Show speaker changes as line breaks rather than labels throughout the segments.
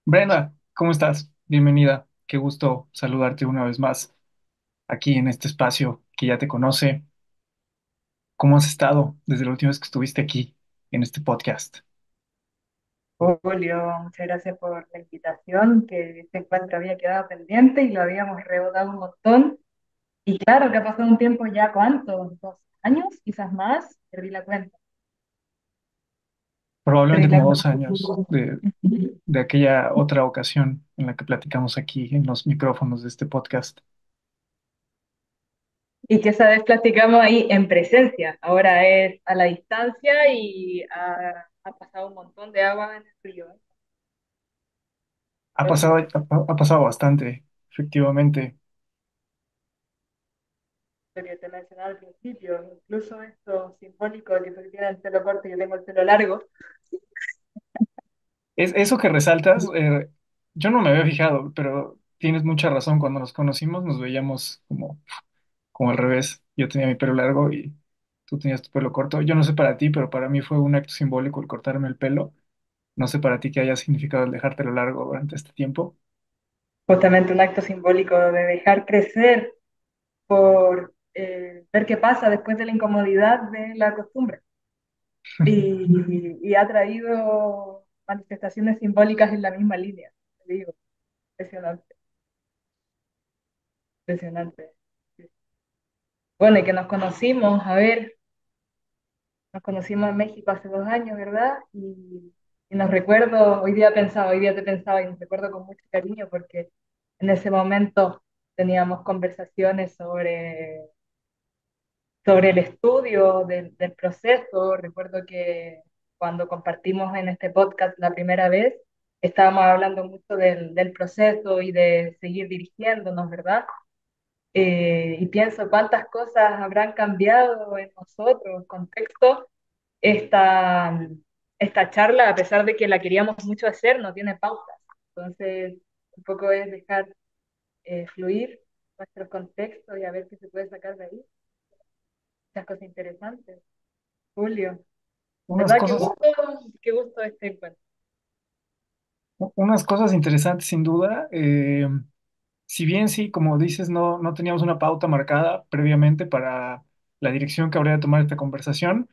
Brenda, ¿cómo estás? Bienvenida. Qué gusto saludarte una vez más aquí en este espacio que ya te conoce. ¿Cómo has estado desde la última vez que estuviste aquí en este podcast?
Julio, muchas gracias por la invitación, que este encuentro había quedado pendiente y lo habíamos rebotado un montón. Y claro que ha pasado un tiempo ya, ¿cuánto? 2 años, quizás más, perdí la cuenta.
Probablemente
Perdí la
como 2 años
cuenta.
de aquella otra ocasión en la que platicamos aquí en los micrófonos de este podcast.
Y que esa vez platicamos ahí en presencia, ahora es a la distancia y ha pasado un montón de agua en el río.
Ha pasado bastante, efectivamente.
Lo que te mencionaba al principio, incluso esto simbólico de que tú tienes el pelo corto y yo tengo el pelo largo.
Es eso que resaltas, yo no me había fijado, pero tienes mucha razón. Cuando nos conocimos nos veíamos como al revés. Yo tenía mi pelo largo y tú tenías tu pelo corto. Yo no sé para ti, pero para mí fue un acto simbólico el cortarme el pelo. No sé para ti qué haya significado el dejártelo largo durante este tiempo.
Justamente un acto simbólico de dejar crecer por ver qué pasa después de la incomodidad de la costumbre. Y ha traído manifestaciones simbólicas en la misma línea. Te digo, impresionante, impresionante. Bueno, y que nos conocimos, a ver, nos conocimos en México hace 2 años, ¿verdad? Y nos recuerdo, hoy día te pensaba y nos recuerdo con mucho cariño porque en ese momento teníamos conversaciones sobre el estudio del proceso. Recuerdo que cuando compartimos en este podcast la primera vez, estábamos hablando mucho del proceso y de seguir dirigiéndonos, ¿verdad? Y pienso cuántas cosas habrán cambiado en nosotros, contexto, esta, esta charla, a pesar de que la queríamos mucho hacer, no tiene pautas. Entonces, un poco es dejar fluir nuestros contextos y a ver qué se puede sacar de ahí. Muchas cosas interesantes. Julio,
Unas
¿verdad?
cosas,
Qué gusto este encuentro.
unas cosas interesantes sin duda. Si bien sí, como dices, no teníamos una pauta marcada previamente para la dirección que habría de tomar esta conversación,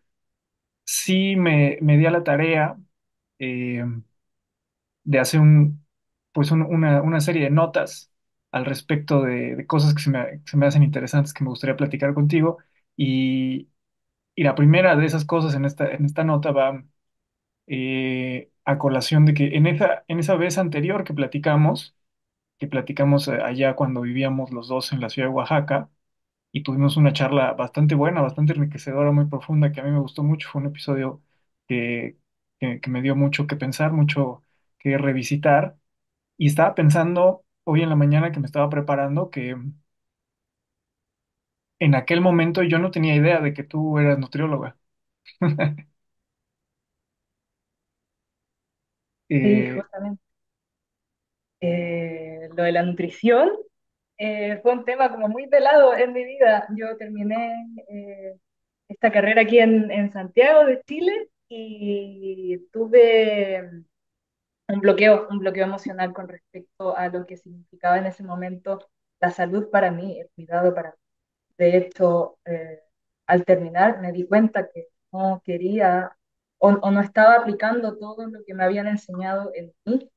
sí me di a la tarea eh, de hacer una serie de notas al respecto de cosas que se me hacen interesantes que me gustaría platicar contigo. Y, y la primera de esas cosas en esta nota va a colación de que en esa vez anterior que platicamos allá cuando vivíamos los dos en la ciudad de Oaxaca, y tuvimos una charla bastante buena, bastante enriquecedora, muy profunda, que a mí me gustó mucho. Fue un episodio que, que me dio mucho que pensar, mucho que revisitar. Y estaba pensando hoy en la mañana que me estaba preparando que en aquel momento yo no tenía idea de que tú eras nutrióloga.
Sí,
Eh,
justamente. Lo de la nutrición fue un tema como muy velado en mi vida. Yo terminé esta carrera aquí en Santiago de Chile y tuve un bloqueo emocional con respecto a lo que significaba en ese momento la salud para mí, el cuidado para mí. De hecho, al terminar me di cuenta que no quería o no estaba aplicando todo lo que me habían enseñado en mí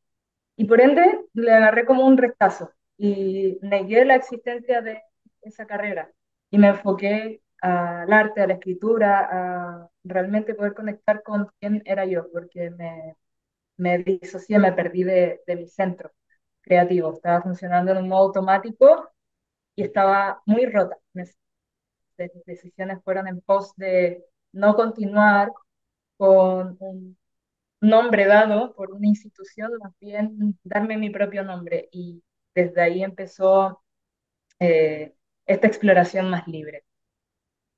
y por ende le agarré como un rechazo y negué la existencia de esa carrera y me enfoqué al arte, a la escritura, a realmente poder conectar con quién era yo, porque me disocié, me perdí de mi centro creativo. Estaba funcionando en un modo automático y estaba muy rota. Mis decisiones fueron en pos de no continuar con un nombre dado por una institución, más bien darme mi propio nombre. Y desde ahí empezó esta exploración más libre.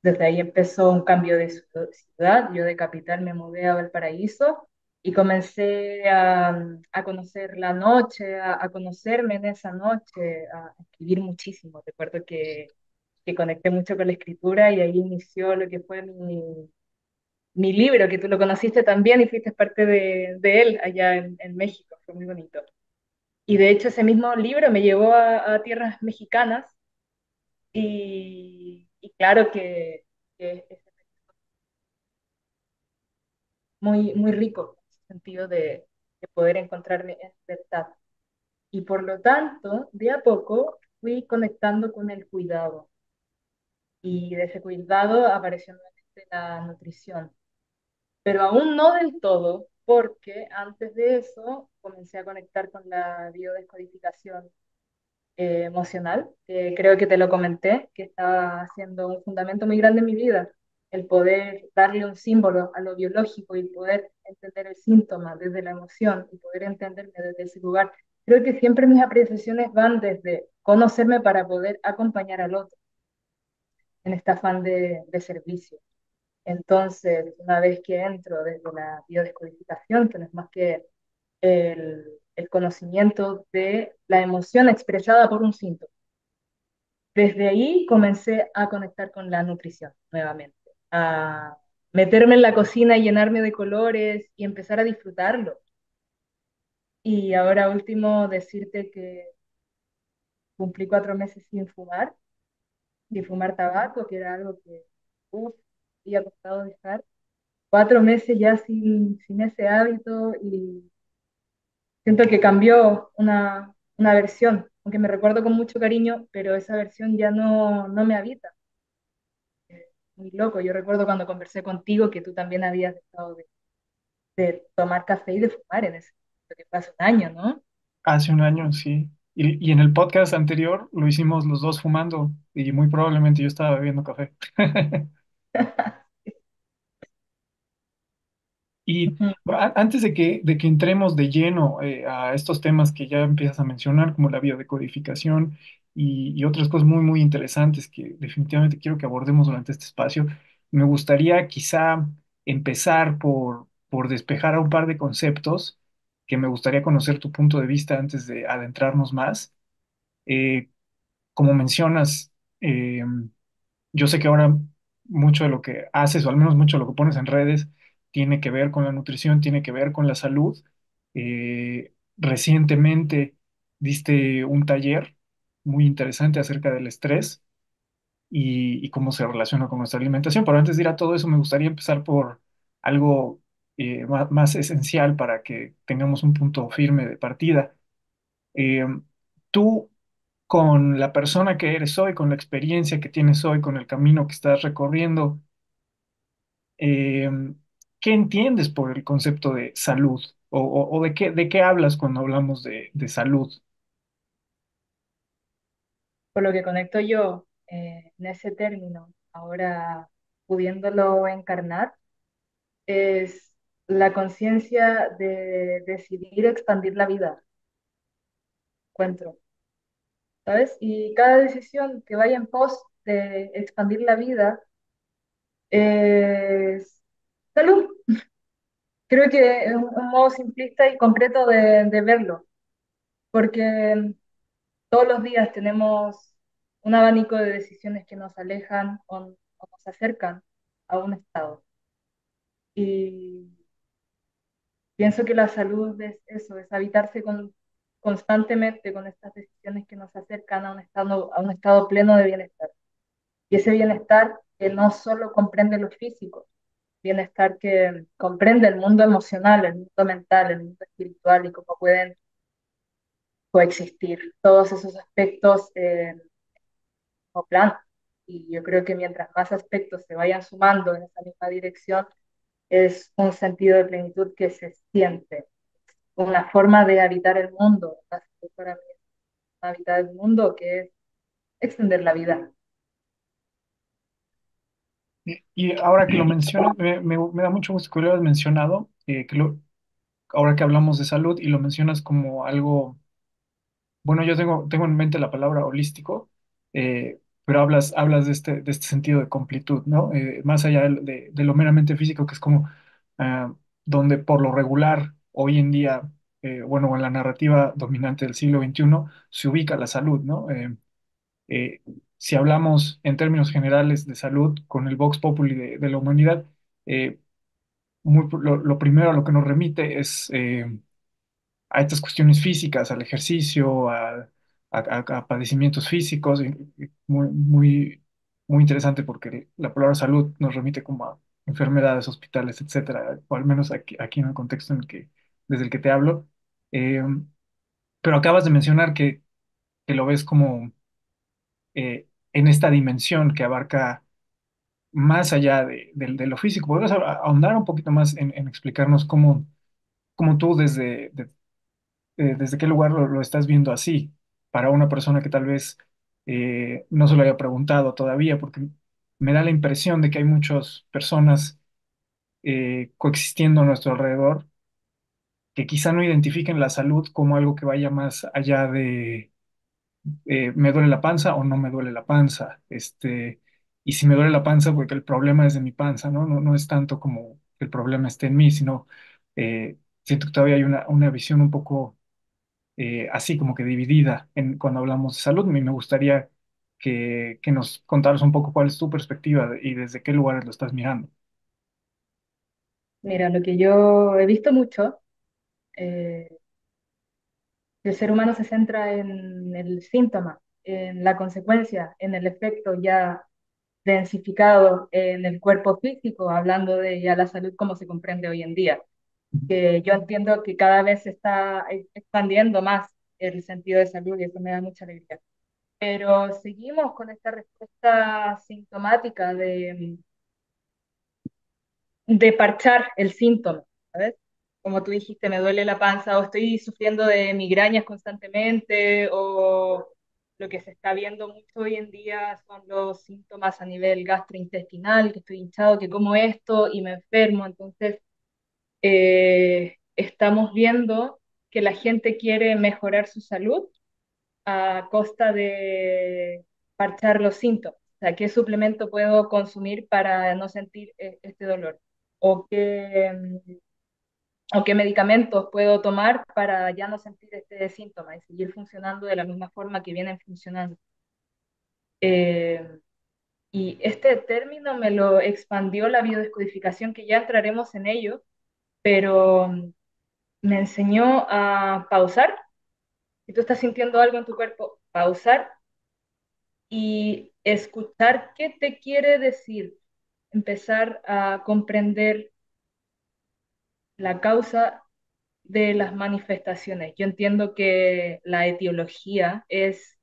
Desde ahí empezó un cambio de ciudad. Yo de capital me mudé a Valparaíso y comencé a conocer la noche, a conocerme en esa noche, a escribir muchísimo. Recuerdo que conecté mucho con la escritura y ahí inició lo que fue mi libro, que tú lo conociste también y fuiste parte de él allá en México. Fue muy bonito. Y de hecho ese mismo libro me llevó a tierras mexicanas y claro que es muy, muy rico en el sentido de poder encontrarme en libertad. Y por lo tanto, de a poco fui conectando con el cuidado y de ese cuidado apareció nuevamente la nutrición, pero aún no del todo, porque antes de eso comencé a conectar con la biodescodificación emocional, que creo que te lo comenté, que estaba haciendo un fundamento muy grande en mi vida, el poder darle un símbolo a lo biológico y poder entender el síntoma desde la emoción y poder entenderme desde ese lugar. Creo que siempre mis apreciaciones van desde conocerme para poder acompañar al otro en este afán de servicio. Entonces, una vez que entro desde la biodescodificación, que no es más que el conocimiento de la emoción expresada por un síntoma, desde ahí comencé a conectar con la nutrición nuevamente, a meterme en la cocina y llenarme de colores y empezar a disfrutarlo. Y ahora último, decirte que cumplí 4 meses sin fumar tabaco, que era algo que uf, había costado dejar. 4 meses ya sin ese hábito y siento que cambió una versión, aunque me recuerdo con mucho cariño, pero esa versión ya no me habita. Muy loco. Yo recuerdo cuando conversé contigo que tú también habías dejado de tomar café y de fumar en ese, lo que fue hace un año, ¿no?
Hace un año, sí. Y en el podcast anterior lo hicimos los dos fumando y muy probablemente yo estaba bebiendo café. Y
Ujú.
antes de que entremos de lleno a estos temas que ya empiezas a mencionar, como la biodecodificación y otras cosas muy, muy interesantes que definitivamente quiero que abordemos durante este espacio, me gustaría quizá empezar por despejar a un par de conceptos que me gustaría conocer tu punto de vista antes de adentrarnos más. Eh, Como mencionas, yo sé que ahora mucho de lo que haces, o al menos mucho de lo que pones en redes, tiene que ver con la nutrición, tiene que ver con la salud. Recientemente diste un taller muy interesante acerca del estrés y cómo se relaciona con nuestra alimentación. Pero antes de ir a todo eso, me gustaría empezar por algo más esencial para que tengamos un punto firme de partida. Eh, Tú, con la persona que eres hoy, con la experiencia que tienes hoy, con el camino que estás recorriendo, eh, ¿qué entiendes por el concepto de salud? O de qué hablas cuando hablamos de salud?
Por lo que conecto yo en ese término, ahora pudiéndolo encarnar, es la conciencia de decidir expandir la vida, encuentro, ¿sabes? Y cada decisión que vaya en pos de expandir la vida es salud. Creo que es un modo simplista y concreto de verlo, porque todos los días tenemos un abanico de decisiones que nos alejan o nos acercan a un estado. Y pienso que la salud es eso, es habitarse constantemente con estas decisiones que nos acercan a un estado pleno de bienestar. Y ese bienestar que no solo comprende lo físico, bienestar que comprende el mundo emocional, el mundo mental, el mundo espiritual y cómo pueden coexistir todos esos aspectos o plan. Y yo creo que mientras más aspectos se vayan sumando en esa misma dirección, es un sentido de plenitud que se siente, una forma de habitar el mundo. Así que para mí es habitar el mundo que es extender la vida.
Y ahora que lo mencionas, me da mucho gusto que lo hayas mencionado, ahora que hablamos de salud y lo mencionas como algo. Bueno, yo tengo en mente la palabra holístico, pero hablas de este sentido de completud, ¿no? Más allá de lo meramente físico, que es como ah, donde por lo regular hoy en día, bueno, en la narrativa dominante del siglo XXI, se ubica la salud, ¿no? Eh, si hablamos en términos generales de salud con el Vox Populi de la humanidad, lo primero a lo que nos remite es a estas cuestiones físicas, al ejercicio, a padecimientos físicos, y muy, muy, muy interesante porque la palabra salud nos remite como a enfermedades, hospitales, etcétera, o al menos aquí en el contexto desde el que te hablo. Eh, pero acabas de mencionar que lo ves como en esta dimensión que abarca más allá de lo físico. ¿Podrías ahondar un poquito más en explicarnos cómo tú desde qué lugar lo estás viendo así, para una persona que tal vez no se lo haya preguntado todavía, porque me da la impresión de que hay muchas personas coexistiendo a nuestro alrededor que quizá no identifiquen la salud como algo que vaya más allá de me duele la panza o no me duele la panza, y si me duele la panza, porque el problema es de mi panza, ¿no? No, no es tanto como que el problema esté en mí, sino siento que todavía hay una visión un poco así como que dividida cuando hablamos de salud. Me gustaría que nos contaras un poco cuál es tu perspectiva y desde qué lugares lo estás mirando.
Mira, lo que yo he visto mucho, eh, el ser humano se centra en el síntoma, en la consecuencia, en el efecto ya densificado en el cuerpo físico, hablando de ya la salud como se comprende hoy en día, que yo entiendo que cada vez se está expandiendo más el sentido de salud y eso me da mucha alegría. Pero seguimos con esta respuesta sintomática de parchar el síntoma, ¿sabes? Como tú dijiste, me duele la panza o estoy sufriendo de migrañas constantemente o lo que se está viendo mucho hoy en día son los síntomas a nivel gastrointestinal, que estoy hinchado, que como esto y me enfermo. Entonces, estamos viendo que la gente quiere mejorar su salud a costa de parchar los síntomas. O sea, ¿qué suplemento puedo consumir para no sentir este dolor? ¿O o qué medicamentos puedo tomar para ya no sentir este síntoma y seguir funcionando de la misma forma que vienen funcionando? Eh, y este término me lo expandió la biodescodificación, que ya entraremos en ello, pero me enseñó a pausar. Si tú estás sintiendo algo en tu cuerpo, pausar y escuchar qué te quiere decir, empezar a comprender la causa de las manifestaciones. Yo entiendo que la etiología es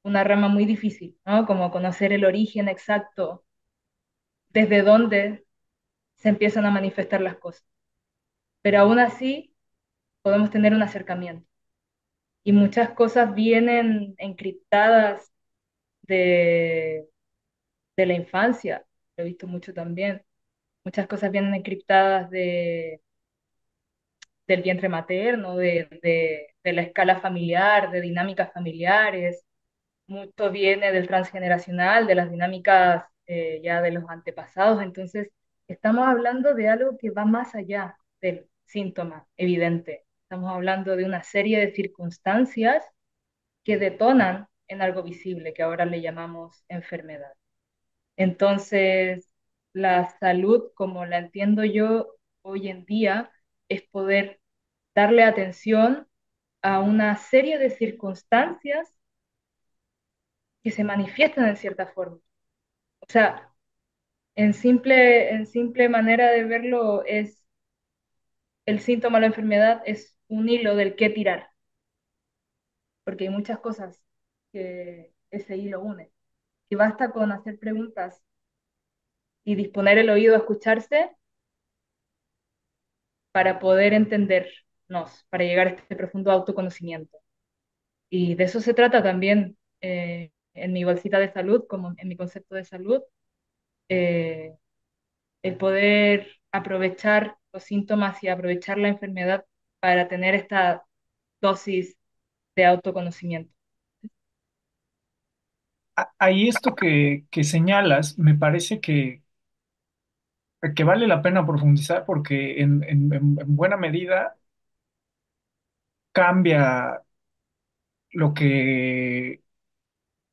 una rama muy difícil, ¿no? Como conocer el origen exacto, desde dónde se empiezan a manifestar las cosas. Pero aún así podemos tener un acercamiento. Y muchas cosas vienen encriptadas de, de la infancia, lo he visto mucho también. Muchas cosas vienen encriptadas del vientre materno, de la escala familiar, de dinámicas familiares. Mucho viene del transgeneracional, de las dinámicas ya de los antepasados. Entonces, estamos hablando de algo que va más allá del síntoma evidente. Estamos hablando de una serie de circunstancias que detonan en algo visible, que ahora le llamamos enfermedad. Entonces, la salud, como la entiendo yo hoy en día, es poder darle atención a una serie de circunstancias que se manifiestan en cierta forma. O sea, en simple manera de verlo es el síntoma de la enfermedad es un hilo del que tirar, porque hay muchas cosas que ese hilo une. Y basta con hacer preguntas y disponer el oído a escucharse para poder entendernos, para llegar a este profundo autoconocimiento. Y de eso se trata también en mi bolsita de salud, como en mi concepto de salud, eh, el poder aprovechar los síntomas y aprovechar la enfermedad para tener esta dosis de autoconocimiento.
Ahí esto que señalas me parece que vale la pena profundizar porque en buena medida cambia lo que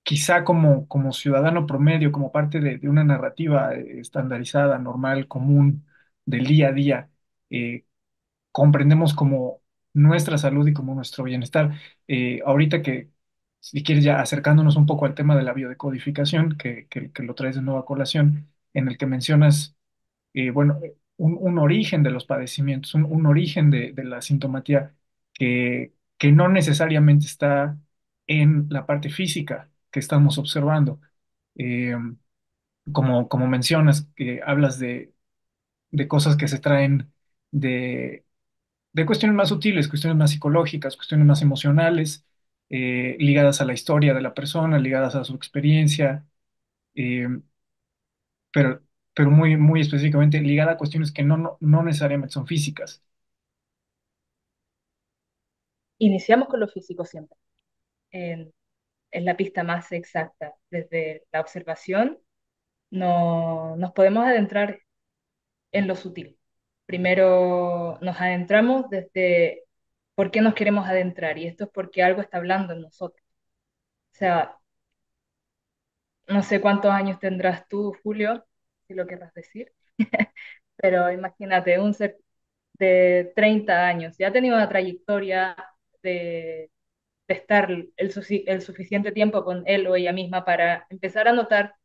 quizá como ciudadano promedio, como parte de una narrativa estandarizada, normal, común, del día a día, eh, comprendemos como nuestra salud y como nuestro bienestar. Ahorita que, si quieres ya acercándonos un poco al tema de la biodecodificación, que lo traes de nuevo a colación, en el que mencionas, bueno, un origen de los padecimientos, un origen de la sintomatía que no necesariamente está en la parte física que estamos observando. Eh, como mencionas, que hablas de cosas que se traen de, de cuestiones más sutiles, cuestiones más psicológicas, cuestiones más emocionales, ligadas a la historia de la persona, ligadas a su experiencia, eh, pero, pero muy específicamente ligada a cuestiones que no necesariamente son físicas.
Iniciamos con lo físico siempre. Es la pista más exacta. Desde la observación no, nos podemos adentrar en lo sutil. Primero nos adentramos desde por qué nos queremos adentrar y esto es porque algo está hablando en nosotros. O sea, no sé cuántos años tendrás tú, Julio, si lo querrás decir, pero imagínate, un ser de 30 años ya ha tenido una trayectoria de de estar el suficiente tiempo con él o ella misma para empezar a notar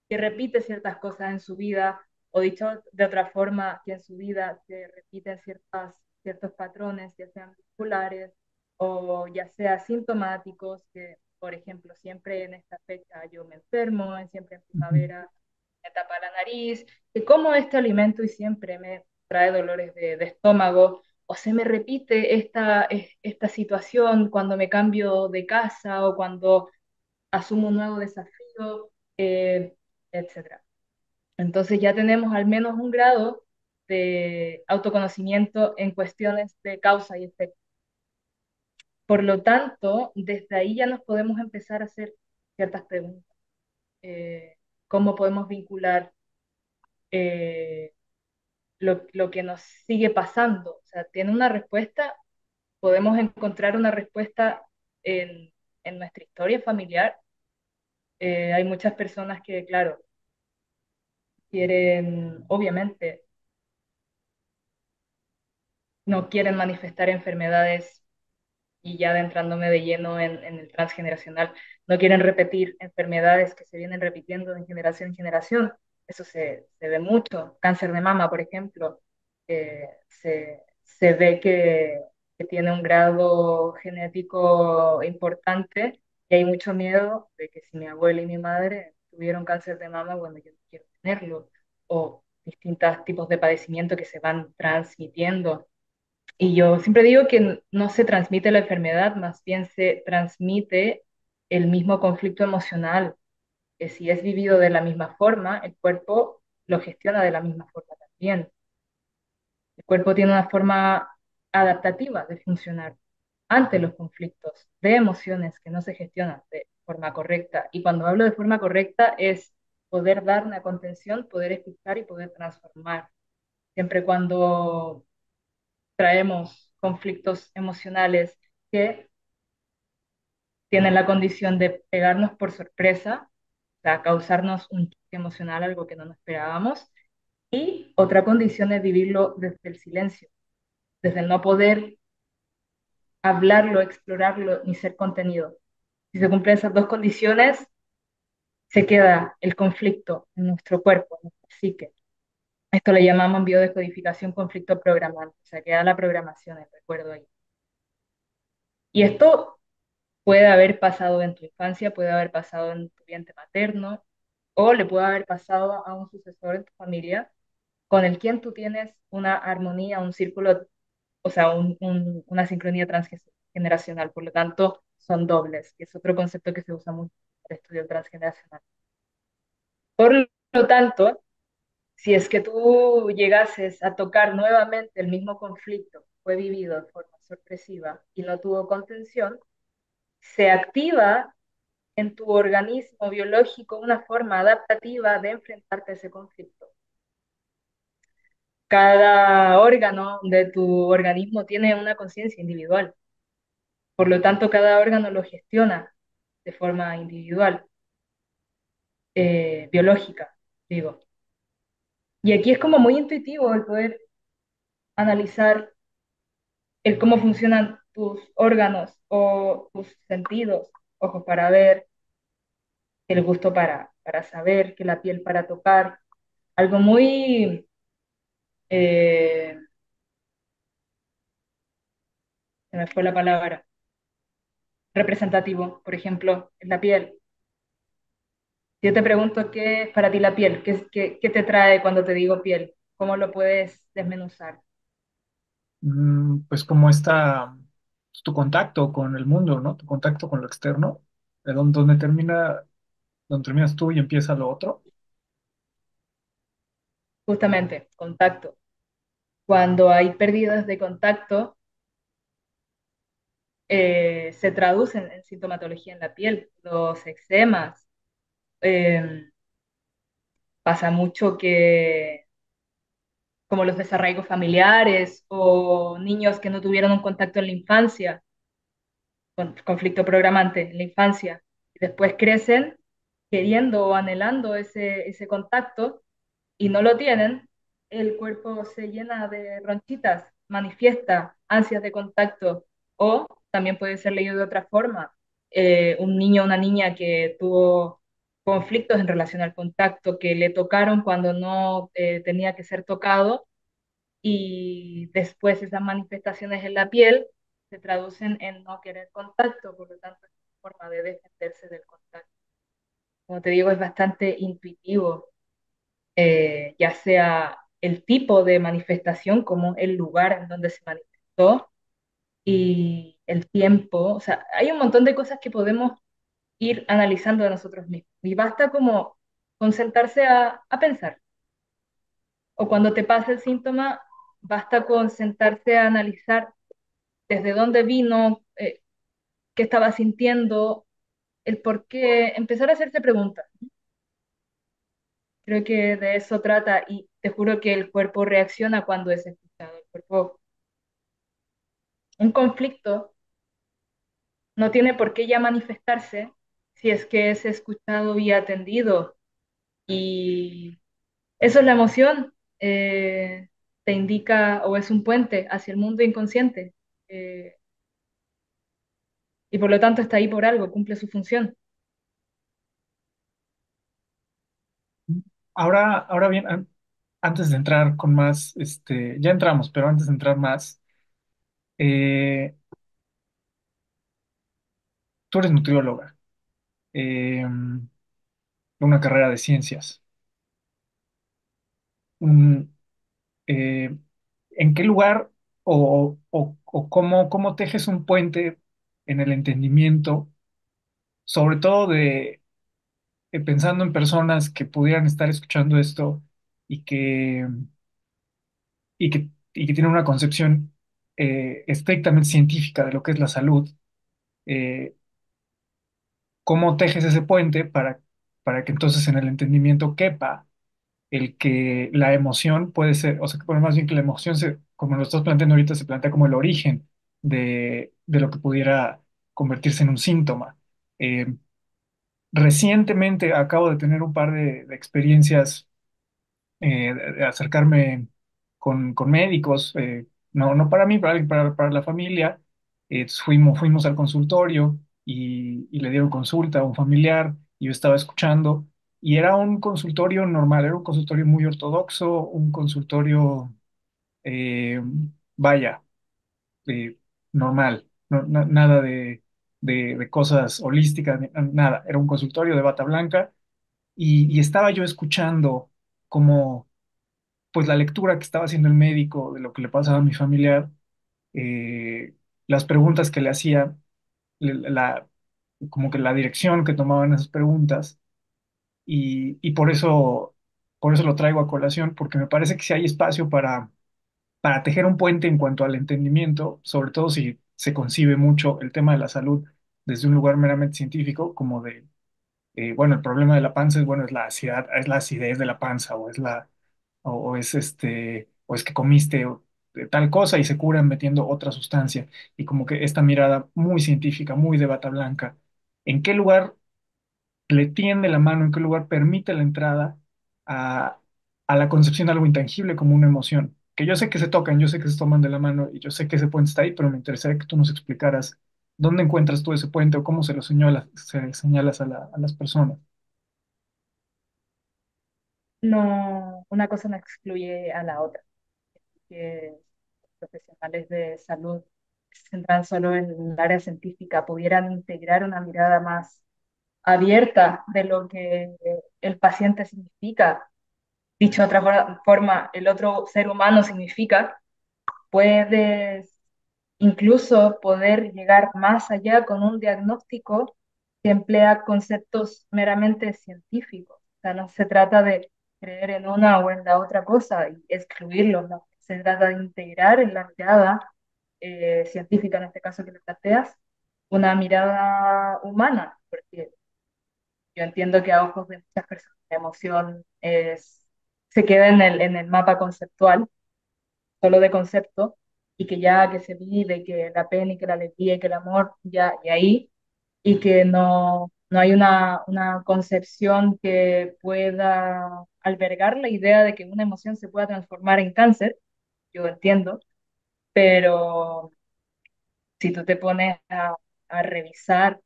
que repite ciertas cosas en su vida, o dicho de otra forma, que en su vida se repiten ciertos patrones, ya sean musculares o ya sea sintomáticos, que por ejemplo siempre en esta fecha yo me enfermo, siempre en
Ujú,
primavera me tapa la nariz, que como este alimento y siempre me trae dolores de estómago, o se me repite esta situación cuando me cambio de casa o cuando asumo un nuevo desafío, etcétera. Entonces ya tenemos al menos un grado de autoconocimiento en cuestiones de causa y efecto. Por lo tanto, desde ahí ya nos podemos empezar a hacer ciertas preguntas. Eh, ¿Cómo podemos vincular eh, lo que nos sigue pasando? O sea, ¿tiene una respuesta? ¿Podemos encontrar una respuesta en, en nuestra historia familiar? Hay muchas personas que, claro, quieren, obviamente, no quieren manifestar enfermedades y ya adentrándome de lleno en el transgeneracional, no quieren repetir enfermedades que se vienen repitiendo de generación en generación. Eso se ve mucho. Cáncer de mama, por ejemplo, se ve que tiene un grado genético importante y hay mucho miedo de que si mi abuela y mi madre tuvieron cáncer de mama, bueno, yo no quiero tenerlo. O distintos tipos de padecimiento que se van transmitiendo. Y yo siempre digo que no se transmite la enfermedad, más bien se transmite el mismo conflicto emocional, que si es vivido de la misma forma, el cuerpo lo gestiona de la misma forma también. El cuerpo tiene una forma adaptativa de funcionar ante los conflictos de emociones que no se gestionan de forma correcta. Y cuando hablo de forma correcta es poder dar una contención, poder escuchar y poder transformar. Siempre cuando traemos conflictos emocionales que tienen la condición de pegarnos por sorpresa, o sea, causarnos un choque emocional, algo que no nos esperábamos, y otra condición es vivirlo desde el silencio, desde el no poder hablarlo, explorarlo, ni ser contenido. Si se cumplen esas dos condiciones, se queda el conflicto en nuestro cuerpo, en nuestra psique. Esto le llamamos en biodescodificación conflicto programante, o sea, queda la programación, el recuerdo ahí. Y esto puede haber pasado en tu infancia, puede haber pasado en tu vientre materno, o le puede haber pasado a un sucesor en tu familia con el quien tú tienes una armonía, un círculo, o sea, una sincronía transgeneracional. Por lo tanto, son dobles, que es otro concepto que se usa mucho en el estudio transgeneracional. Por lo tanto, si es que tú llegases a tocar nuevamente el mismo conflicto, fue vivido de forma sorpresiva y no tuvo contención, se activa en tu organismo biológico una forma adaptativa de enfrentarte a ese conflicto. Cada órgano de tu organismo tiene una conciencia individual, por lo tanto cada órgano lo gestiona de forma individual, biológica, digo. Y aquí es como muy intuitivo el poder analizar el cómo funcionan tus órganos o tus sentidos, ojos para ver, el gusto para saber, que la piel para tocar, algo muy, eh, se me fue la palabra, representativo, por ejemplo, en la piel. Yo te pregunto qué es para ti la piel, qué te trae cuando te digo piel, cómo lo puedes desmenuzar.
Pues como está tu contacto con el mundo, ¿no? Tu contacto con lo externo, de donde terminas tú y empieza lo otro.
Justamente, contacto. Cuando hay pérdidas de contacto, se traducen en sintomatología en la piel, los eczemas. eh, Pasa mucho que, como los desarraigos familiares o niños que no tuvieron un contacto en la infancia, conflicto programante en la infancia, y después crecen queriendo o anhelando ese contacto y no lo tienen, el cuerpo se llena de ronchitas, manifiesta ansias de contacto o también puede ser leído de otra forma. Un niño o una niña que tuvo conflictos en relación al contacto, que le tocaron cuando no tenía que ser tocado y después esas manifestaciones en la piel se traducen en no querer contacto, por lo tanto es una forma de defenderse del contacto. Como te digo, es bastante intuitivo, ya sea el tipo de manifestación como el lugar en donde se manifestó y el tiempo. O sea, hay un montón de cosas que podemos ir analizando de nosotros mismos. Y basta como concentrarse a pensar. O cuando te pasa el síntoma, basta con sentarse a analizar desde dónde vino, qué estaba sintiendo, el por qué, empezar a hacerse preguntas. Creo que de eso trata y te juro que el cuerpo reacciona cuando es escuchado. El cuerpo, un conflicto no tiene por qué ya manifestarse si es que es escuchado y atendido. Y eso es la emoción, te indica o es un puente hacia el mundo inconsciente. eh, y por lo tanto está ahí por algo, cumple su función.
Ahora bien, antes de entrar con más, ya entramos, pero antes de entrar más, eh, tú eres nutrióloga, eh, una carrera de ciencias. Un, eh, ¿En qué lugar o cómo tejes un puente en el entendimiento, sobre todo pensando en personas que pudieran estar escuchando esto y que tienen una concepción estrictamente científica de lo que es la salud? eh, ¿Cómo tejes ese puente para que entonces en el entendimiento quepa el que la emoción puede ser, o sea, que bueno, más bien que la emoción, como lo estás planteando ahorita, se plantea como el origen de lo que pudiera convertirse en un síntoma? Recientemente acabo de tener un par de experiencias, de acercarme con médicos, no para mí, para la familia. Fuimos al consultorio y le dieron consulta a un familiar y yo estaba escuchando y era un consultorio normal, era un consultorio muy ortodoxo, un consultorio, eh, vaya, eh, normal, nada de cosas holísticas, nada, era un consultorio de bata blanca y estaba yo escuchando como pues la lectura que estaba haciendo el médico de lo que le pasaba a mi familiar, eh, las preguntas que le hacía, como que la dirección que tomaban esas preguntas, y por eso lo traigo a colación, porque me parece que si hay espacio para tejer un puente en cuanto al entendimiento, sobre todo si se concibe mucho el tema de la salud desde un lugar meramente científico, como bueno, el problema de la panza es, bueno, es la acidez de la panza, o es que comiste de tal cosa y se curan metiendo otra sustancia. Y como que esta mirada muy científica, muy de bata blanca, ¿en qué lugar le tiende la mano, en qué lugar permite la entrada a, a la concepción de algo intangible como una emoción? que yo sé que se tocan, yo sé que se toman de la mano y yo sé que ese puente está ahí, pero me interesaría que tú nos explicaras dónde encuentras tú ese puente o cómo se lo señalas a las personas.
No, una cosa no excluye a la otra, que los profesionales de salud que se centran solo en el área científica pudieran integrar una mirada más abierta de lo que el paciente significa. Dicho de otra forma, el otro ser humano significa, puedes incluso poder llegar más allá con un diagnóstico que emplea conceptos meramente científicos. O sea, no se trata de creer en una o en la otra cosa y excluirlo, no. Se trata de integrar en la mirada científica, en este caso que le planteas, una mirada humana, porque yo entiendo que a ojos de muchas personas la emoción se queda en el mapa conceptual, solo de concepto, y que ya que se vive, que la pena y que la alegría y que el amor, ya, y ahí, y que no hay una concepción que pueda albergar la idea de que una emoción se pueda transformar en cáncer, yo entiendo, pero si tú te pones a revisar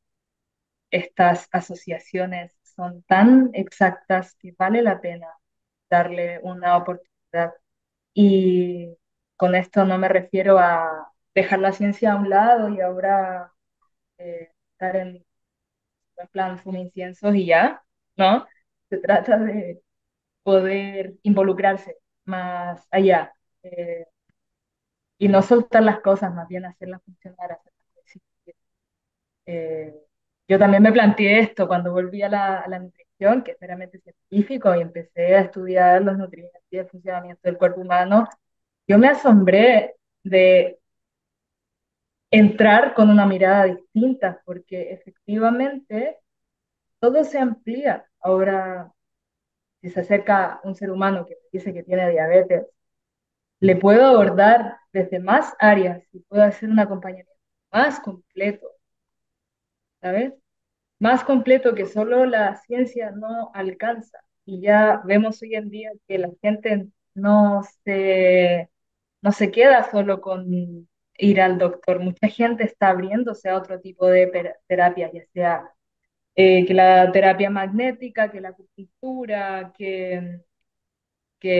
estas asociaciones, son tan exactas que vale la pena darle una oportunidad. Y con esto no me refiero a dejar la ciencia a un lado y ahora estar en plan fuma inciensos y ya, ¿no? Se trata de poder involucrarse más allá y no soltar las cosas, más bien hacerlas funcionar, hacerlas existir. Eh, yo también me planteé esto cuando volví a a la nutrición, que es meramente científico, y empecé a estudiar los nutrientes y el funcionamiento del cuerpo humano. Yo me asombré de entrar con una mirada distinta, porque efectivamente todo se amplía. Ahora, si se acerca un ser humano que dice que tiene diabetes, le puedo abordar desde más áreas y puedo hacer un acompañamiento más completo, ¿sabes? Más completo que solo la ciencia no alcanza. Y ya vemos hoy en día que la gente no se queda solo con ir al doctor. Mucha gente está abriéndose a otro tipo de terapia, ya sea que la terapia magnética, que la acupuntura, que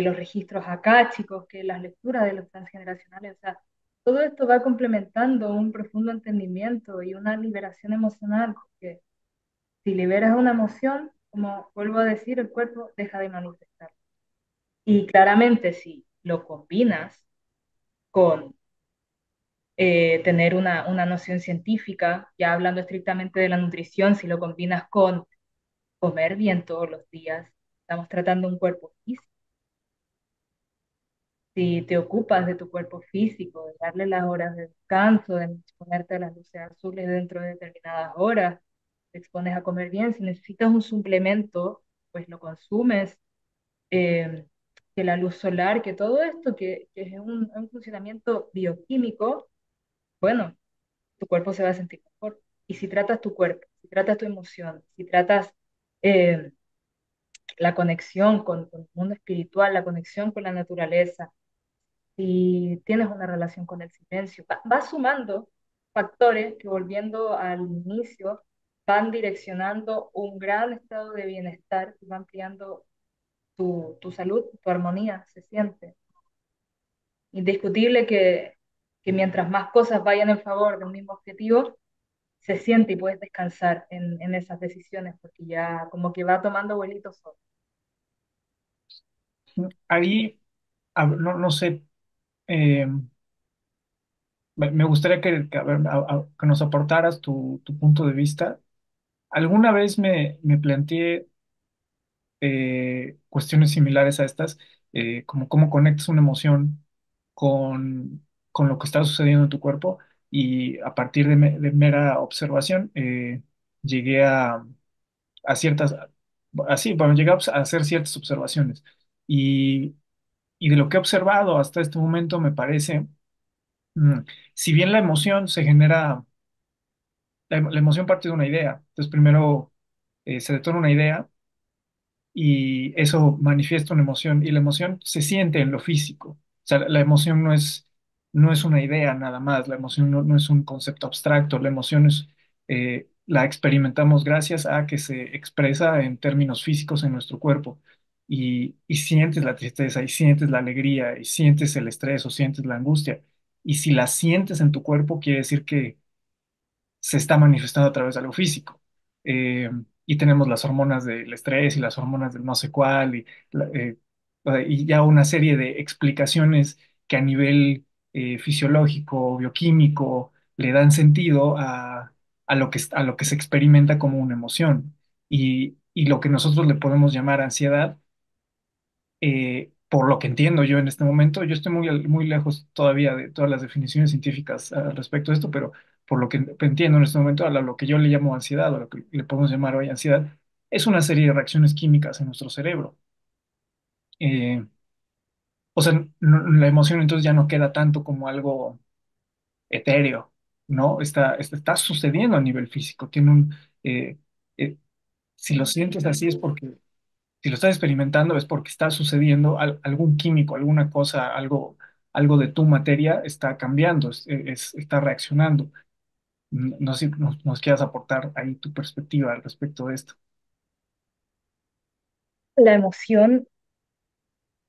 los registros akáshicos, que las lecturas de los transgeneracionales. O sea, todo esto va complementando un profundo entendimiento y una liberación emocional, porque si liberas una emoción, como vuelvo a decir, el cuerpo deja de manifestar. Y claramente si lo combinas con tener una noción científica, ya hablando estrictamente de la nutrición, si lo combinas con comer bien todos los días, estamos tratando un cuerpo físico. Si te ocupas de tu cuerpo físico, de darle las horas de descanso, de exponerte a las luces azules dentro de determinadas horas, te expones a comer bien, si necesitas un suplemento, pues lo consumes, eh, que la luz solar, que todo esto que es un funcionamiento bioquímico, bueno, tu cuerpo se va a sentir mejor. Y si tratas tu cuerpo, si tratas tu emoción, si tratas eh, la conexión con el mundo espiritual, la conexión con la naturaleza, si tienes una relación con el silencio, vas sumando factores que volviendo al inicio van direccionando un gran estado de bienestar y van ampliando tu salud, tu armonía, se siente. Indiscutible que mientras más cosas vayan en favor de un mismo objetivo, se siente y puedes descansar en esas decisiones porque ya como que va tomando vuelitos solo.
Ahí, no sé, eh, me gustaría a ver, que nos aportaras tu punto de vista. Alguna vez me planteé cuestiones similares a estas, como cómo conectas una emoción con lo que está sucediendo en tu cuerpo y a partir de mera observación llegué a ciertas, así, bueno, llegué a hacer ciertas observaciones y, y de lo que he observado hasta este momento me parece, mm, si bien la emoción se genera, la emoción parte de una idea, entonces primero se detona una idea y eso manifiesta una emoción y la emoción se siente en lo físico. sea, la emoción no es una idea nada más, la emoción no es un concepto abstracto, la emoción es, la experimentamos gracias a que se expresa en términos físicos en nuestro cuerpo. Y sientes la tristeza, y sientes la alegría, y sientes el estrés, o sientes la angustia. Y si la sientes en tu cuerpo, quiere decir que se está manifestando a través de algo físico. Eh, y tenemos las hormonas del estrés y las hormonas del no sé cuál, y ya una serie de explicaciones que a nivel fisiológico, bioquímico, le dan sentido a lo que se experimenta como una emoción. Y lo que nosotros le podemos llamar ansiedad, por lo que entiendo yo en este momento, yo estoy muy lejos todavía de todas las definiciones científicas al respecto de esto, pero por lo que entiendo en este momento, lo que yo le llamo ansiedad o lo que le podemos llamar hoy ansiedad, es una serie de reacciones químicas en nuestro cerebro. Eh, o sea, la emoción entonces ya no queda tanto como algo etéreo, ¿no? Está sucediendo a nivel físico. Eh, eh, si lo sientes así es porque si lo estás experimentando es porque está sucediendo algún químico, alguna cosa, algo de tu materia está cambiando, está reaccionando. No sé si nos quieras aportar ahí tu perspectiva al respecto de esto.
La emoción,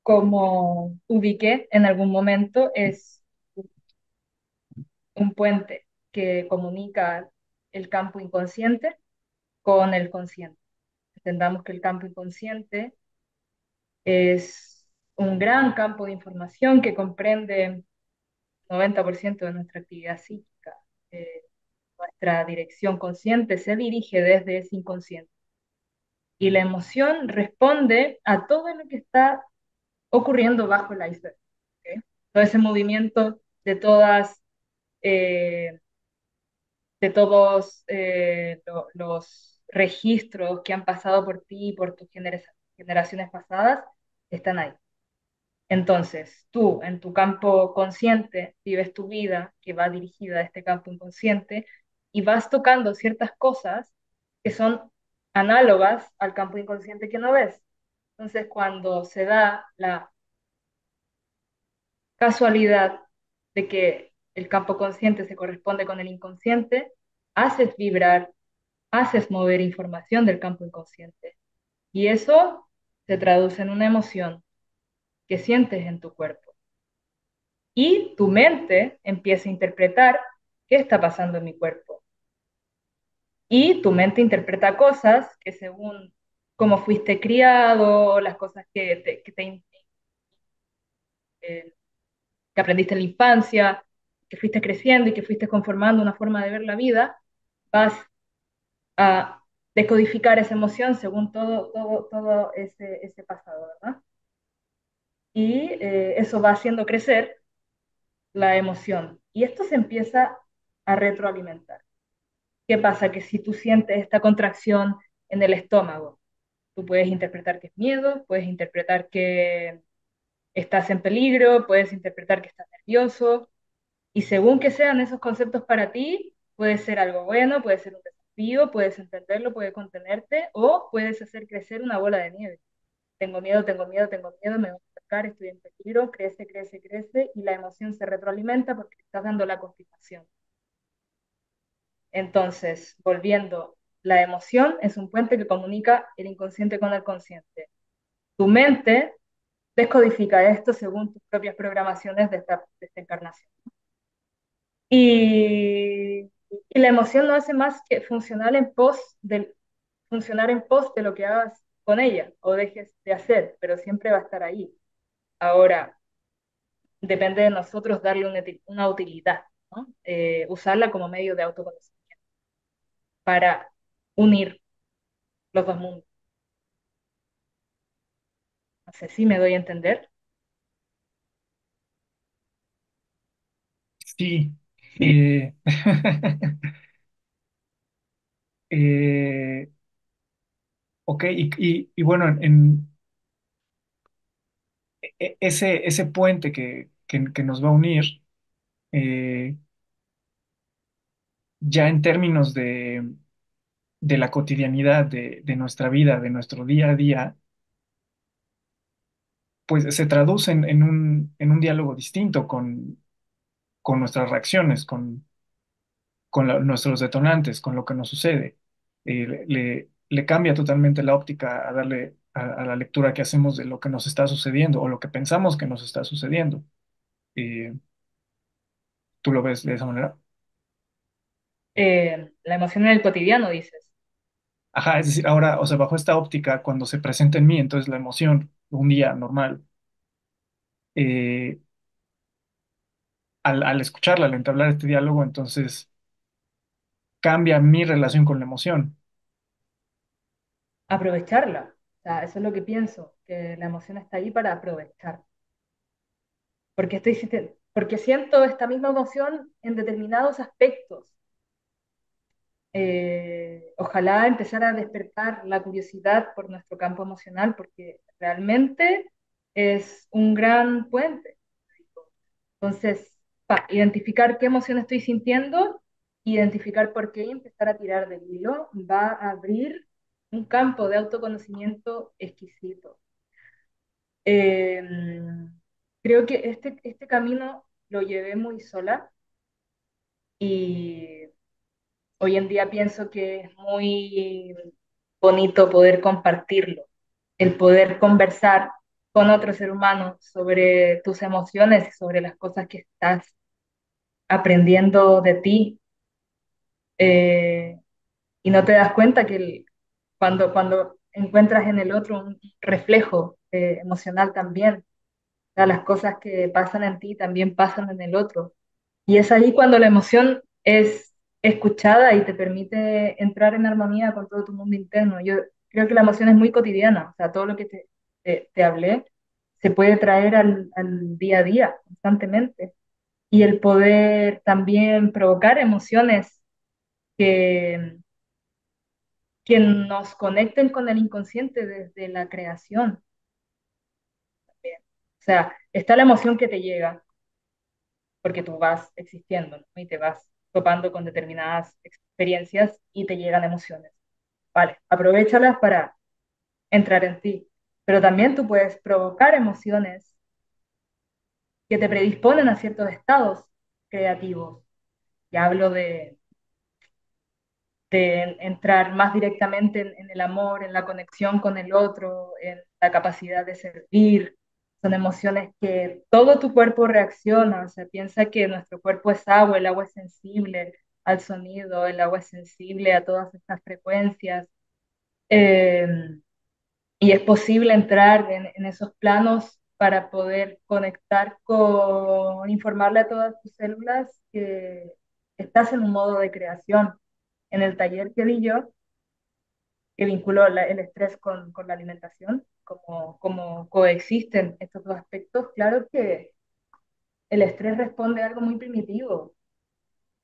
como ubiqué en algún momento, es un puente que comunica el campo inconsciente con el consciente. Entendamos que el campo inconsciente es un gran campo de información que comprende 90% de nuestra actividad psíquica. Eh, Nuestra dirección consciente se dirige desde ese inconsciente. Y la emoción responde a todo lo que está ocurriendo bajo el iceberg. ¿Ok? Todo ese movimiento de eh, todos los registros que han pasado por ti y por tus generaciones pasadas están ahí. Entonces, tú en tu campo consciente vives tu vida que va dirigida a este campo inconsciente y vas tocando ciertas cosas que son análogas al campo inconsciente que no ves. Entonces, cuando se da la casualidad de que el campo consciente se corresponde con el inconsciente, haces vibrar, haces mover información del campo inconsciente. Y eso se traduce en una emoción que sientes en tu cuerpo. Y tu mente empieza a interpretar qué está pasando en mi cuerpo. Y tu mente interpreta cosas que según cómo fuiste criado, las cosas eh, que aprendiste en la infancia, que fuiste creciendo y que fuiste conformando una forma de ver la vida, vas a decodificar esa emoción según todo ese pasado, ¿verdad? Y eso va haciendo crecer la emoción. Y esto se empieza a retroalimentar. ¿Qué pasa? Que si tú sientes esta contracción en el estómago, tú puedes interpretar que es miedo, puedes interpretar que estás en peligro, puedes interpretar que estás nervioso, y según que sean esos conceptos para ti, puede ser algo bueno, puede ser un desafío, puedes entenderlo, puede contenerte, o puedes hacer crecer una bola de nieve. Tengo miedo, tengo miedo, tengo miedo, me voy a atacar, estoy en peligro, crece, crece, crece, y la emoción se retroalimenta porque le estás dando la confirmación. Entonces, volviendo, la emoción es un puente que comunica el inconsciente con el consciente. Tu mente descodifica esto según tus propias programaciones de esta encarnación. Y la emoción no hace más que funcionar en pos de lo que hagas con ella o dejes de hacer, pero siempre va a estar ahí. Ahora, depende de nosotros darle una utilidad, ¿no? Usarla como medio de autoconocimiento para unir los dos mundos. No sé si me doy a entender.
Sí. eh, eh, ok, y bueno, ese puente que nos va a unir, eh, ya en términos de la cotidianidad de nuestra vida, de nuestro día a día, pues se traduce en un diálogo distinto con nuestras reacciones, con nuestros detonantes, con lo que nos sucede. Le cambia totalmente la óptica a darle a la lectura que hacemos de lo que nos está sucediendo o lo que pensamos que nos está sucediendo. Eh, ¿Tú lo ves de esa manera?
La emoción en el cotidiano, dices.
Ajá, es decir, ahora, o sea, bajo esta óptica, cuando se presenta en mí, entonces la emoción, un día normal, eh, al escucharla, al entablar este diálogo, entonces cambia mi relación con la emoción.
Aprovecharla. O sea, eso es lo que pienso, que la emoción está ahí para aprovechar. Porque siento esta misma emoción en determinados aspectos. Ojalá empezar a despertar la curiosidad por nuestro campo emocional, porque realmente es un gran puente. Entonces, identificar qué emoción estoy sintiendo, identificar por qué y empezar a tirar del hilo va a abrir un campo de autoconocimiento exquisito. Eh, Creo que este camino lo llevé muy sola y hoy en día pienso que es muy bonito poder compartirlo, el poder conversar con otro ser humano sobre tus emociones y sobre las cosas que estás aprendiendo de ti, eh, y no te das cuenta que cuando encuentras en el otro un reflejo emocional también, o sea, las cosas que pasan en ti también pasan en el otro. Y es ahí cuando la emoción es escuchada y te permite entrar en armonía con todo tu mundo interno. Yo creo que la emoción es muy cotidiana, o sea, todo lo que te hablé se puede traer al día a día constantemente. Y el poder también provocar emociones que, que nos conecten con el inconsciente desde la creación. O sea, está la emoción que te llega porque tú vas existiendo, ¿no? Y te vas topando con determinadas experiencias y te llegan emociones. Vale, aprovéchalas para entrar en ti. Pero también tú puedes provocar emociones que te predisponen a ciertos estados creativos. Ya hablo de entrar más directamente en el amor, en la conexión con el otro, en la capacidad de servir. Son emociones que todo tu cuerpo reacciona, o sea, piensa que nuestro cuerpo es agua, el agua es sensible al sonido, el agua es sensible a todas estas frecuencias. Eh, y es posible entrar en esos planos para poder conectar con, informarle a todas tus células que estás en un modo de creación. En el taller que di yo, que vinculó el estrés con la alimentación, como coexisten estos dos aspectos, claro que el estrés responde a algo muy primitivo,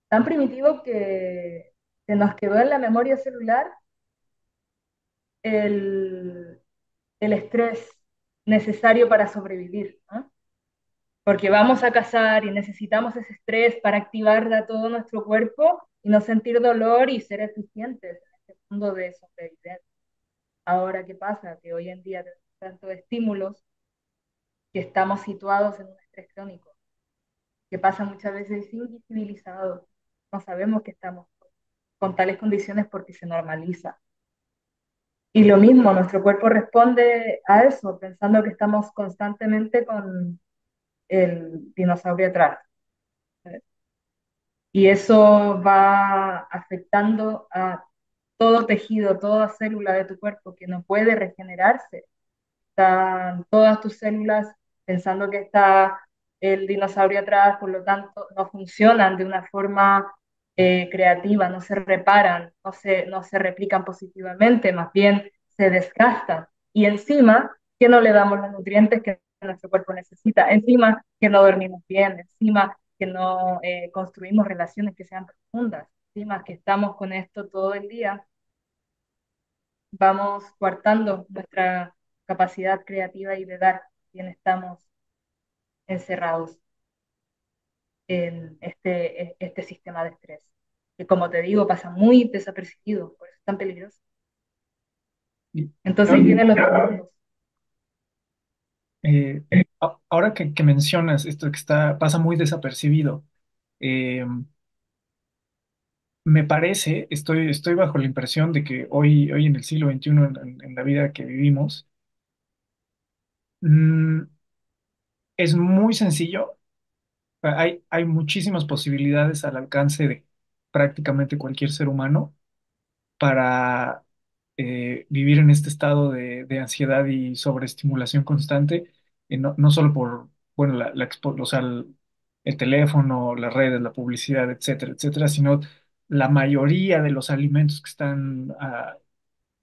tan primitivo que se nos quedó en la memoria celular el, el estrés necesario para sobrevivir, ¿no? Porque vamos a cazar y necesitamos ese estrés para activar a todo nuestro cuerpo y no sentir dolor y ser eficientes en este mundo de sobrevivencia. Ahora, ¿qué pasa? Que hoy en día tenemos tantos estímulos que estamos situados en un estrés crónico, que pasa muchas veces invisibilizado. No sabemos que estamos con tales condiciones porque se normaliza. Y lo mismo, nuestro cuerpo responde a eso, pensando que estamos constantemente con el dinosaurio atrás. Y eso va afectando a todo tejido, toda célula de tu cuerpo que no puede regenerarse. Están todas tus células pensando que está el dinosaurio atrás, por lo tanto no funcionan de una forma creativa, no se reparan, no se replican positivamente, más bien se desgastan. Y encima que no le damos los nutrientes que nuestro cuerpo necesita, encima que no dormimos bien, encima que no construimos relaciones que sean profundas, encima que estamos con esto todo el día, vamos coartando nuestra capacidad creativa y de dar, bien estamos encerrados en este sistema de estrés, que como te digo pasa muy desapercibido, por eso es tan peligroso.
Y,
Entonces
claro,
vienen los mundos.
Eh, Ahora que mencionas esto que pasa muy desapercibido, eh, me parece, estoy bajo la impresión de que hoy en el siglo XXI, en la vida que vivimos, mm, es muy sencillo. Hay muchísimas posibilidades al alcance de prácticamente cualquier ser humano para vivir en este estado de ansiedad y sobreestimulación constante, no solo por, bueno, o sea, el teléfono, las redes, la publicidad, etcétera, etcétera, sino la mayoría de los alimentos que están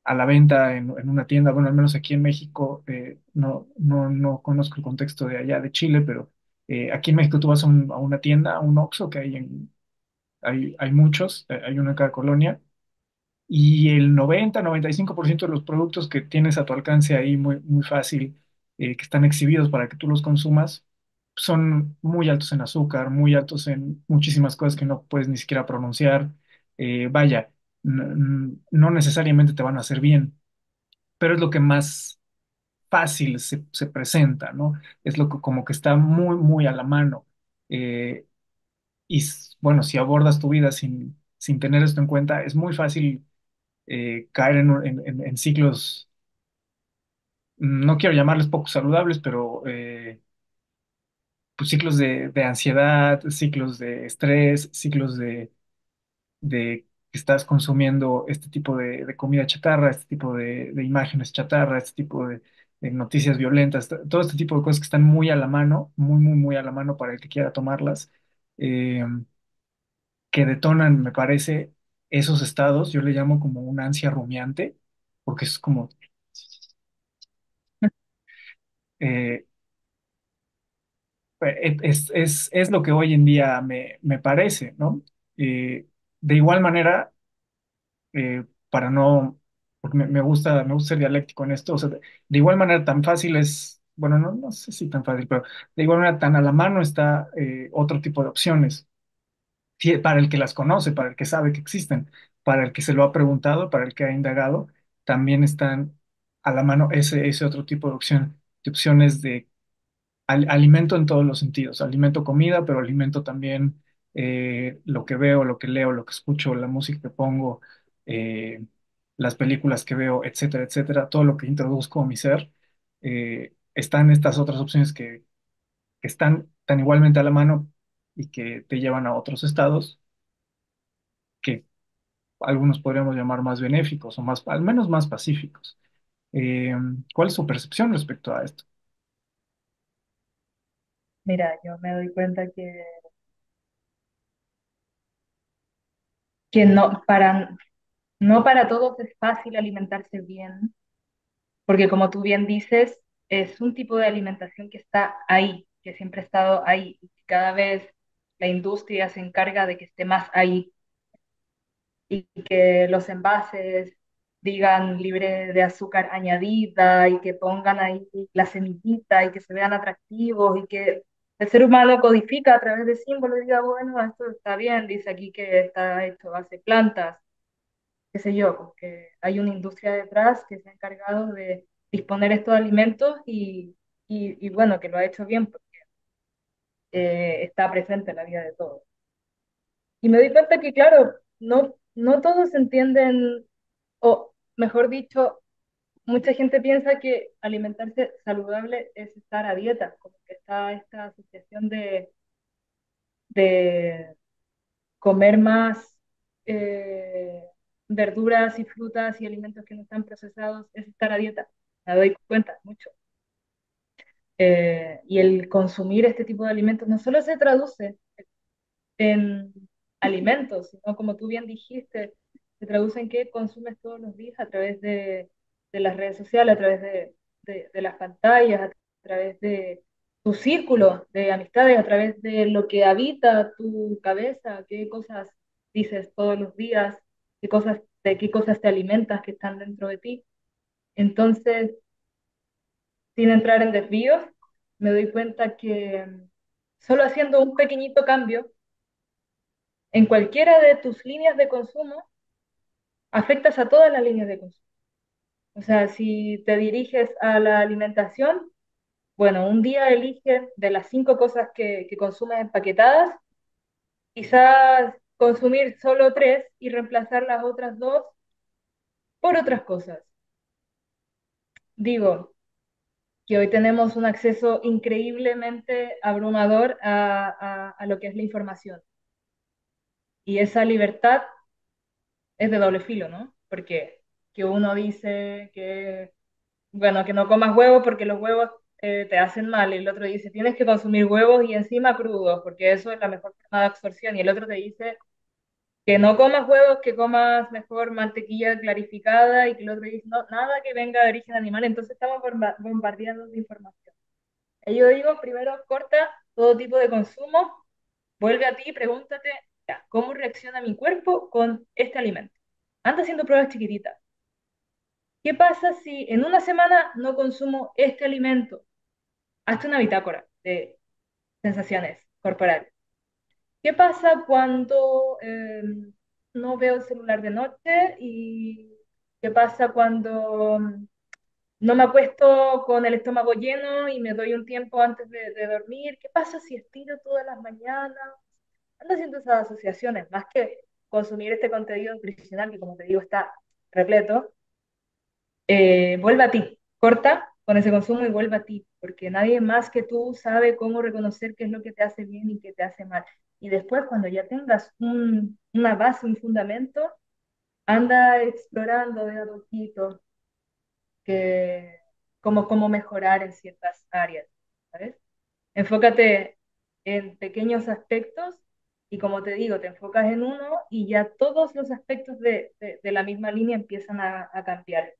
a la venta en una tienda, bueno, al menos aquí en México, no conozco el contexto de allá de Chile, pero aquí en México tú vas a una tienda, a un Oxxo, que hay muchos, hay uno en cada colonia, y el 95% de los productos que tienes a tu alcance ahí muy, muy fácil, que están exhibidos para que tú los consumas, son muy altos en azúcar, muy altos en muchísimas cosas que no puedes ni siquiera pronunciar. Vaya, no necesariamente te van a hacer bien, pero es lo que más fácil se presenta, ¿no? Es lo que como que está muy, muy a la mano. Eh, bueno, si abordas tu vida sin tener esto en cuenta, es muy fácil caer en ciclos, no quiero llamarles poco saludables, pero pues ciclos de ansiedad, ciclos de estrés, ciclos de que estás consumiendo este tipo de comida chatarra, este tipo de imágenes chatarra, este tipo de noticias violentas, todo este tipo de cosas que están muy a la mano, muy, muy, muy a la mano para el que quiera tomarlas, eh, que detonan, me parece, esos estados, yo le llamo como una ansia rumiante, porque es como eh, es lo que hoy en día me parece, ¿no? De igual manera, para no, porque me gusta ser dialéctico en esto, o sea, de igual manera tan fácil es, bueno, no sé si tan fácil, pero de igual manera tan a la mano está otro tipo de opciones, para el que las conoce, para el que sabe que existen, para el que se lo ha preguntado, para el que ha indagado, también están a la mano ese otro tipo de opciones de alimento en todos los sentidos, alimento comida, pero alimento también lo que veo, lo que leo, lo que escucho, la música que pongo, eh, las películas que veo, etcétera, etcétera, todo lo que introduzco a mi ser, están estas otras opciones que están tan igualmente a la mano y que te llevan a otros estados que algunos podríamos llamar más benéficos o más, al menos más pacíficos. Eh, ¿Cuál es su percepción respecto a esto?
Mira, yo me doy cuenta que no para todos es fácil alimentarse bien, porque como tú bien dices, es un tipo de alimentación que está ahí, que siempre ha estado ahí, y cada vez la industria se encarga de que esté más ahí y que los envases digan libre de azúcar añadida y que pongan ahí la semillita y que se vean atractivos y que el ser humano codifica a través de símbolos y diga, bueno, esto está bien, dice aquí que está hecho a base de plantas, qué sé yo, porque hay una industria detrás que se ha encargado de disponer estos alimentos y bueno, que lo ha hecho bien porque está presente en la vida de todos. Y me di cuenta que, claro, no todos entienden, o mejor dicho, mucha gente piensa que alimentarse saludable es estar a dieta, como que está esta asociación de comer más eh, verduras y frutas y alimentos que no están procesados, es estar a dieta. Me doy cuenta mucho. Y el consumir este tipo de alimentos no solo se traduce en alimentos, sino como tú bien dijiste, se traduce en qué consumes todos los días a través de las redes sociales, a través de las pantallas, a través de tu círculo de amistades, a través de lo que habita tu cabeza, qué cosas dices todos los días, de qué cosas te alimentas que están dentro de ti. Entonces, sin entrar en desvíos, me doy cuenta que solo haciendo un pequeñito cambio en cualquiera de tus líneas de consumo, afectas a todas las líneas de consumo. O sea, si te diriges a la alimentación, Bueno, un día eligen de las 5 cosas que consumes empaquetadas, quizás consumir solo 3 y reemplazar las otras 2 por otras cosas. Digo que hoy tenemos un acceso increíblemente abrumador a lo que es la información. Y esa libertad es de doble filo, ¿no? Porque que uno dice que, bueno, que no comas huevos porque los huevos te hacen mal, y el otro dice, tienes que consumir huevos y encima crudos, porque eso es la mejor forma de absorción, y el otro te dice que no comas huevos, que comas mejor mantequilla clarificada, y que el otro dice, no, nada que venga de origen animal, entonces estamos bombardeando de información. Y yo digo, primero corta todo tipo de consumo, vuelve a ti y pregúntate, ya, ¿cómo reacciona mi cuerpo con este alimento? Anda haciendo pruebas chiquititas. ¿Qué pasa si en una semana no consumo este alimento? Hazte una bitácora de sensaciones corporales. ¿Qué pasa cuando no veo el celular de noche? ¿Y qué pasa cuando no me acuesto con el estómago lleno y me doy un tiempo antes de dormir? ¿Qué pasa si estiro todas las mañanas? Ando haciendo esas asociaciones, más que consumir este contenido nutricional que, como te digo, está repleto. Vuelve a ti, corta con ese consumo y vuelve a ti, porque nadie más que tú sabe cómo reconocer qué es lo que te hace bien y qué te hace mal. Y después, cuando ya tengas una base, un fundamento, anda explorando de a poquito que, cómo mejorar en ciertas áreas, ¿sabes? Enfócate en pequeños aspectos y, como te digo, te enfocas en uno y ya todos los aspectos de la misma línea empiezan a cambiar.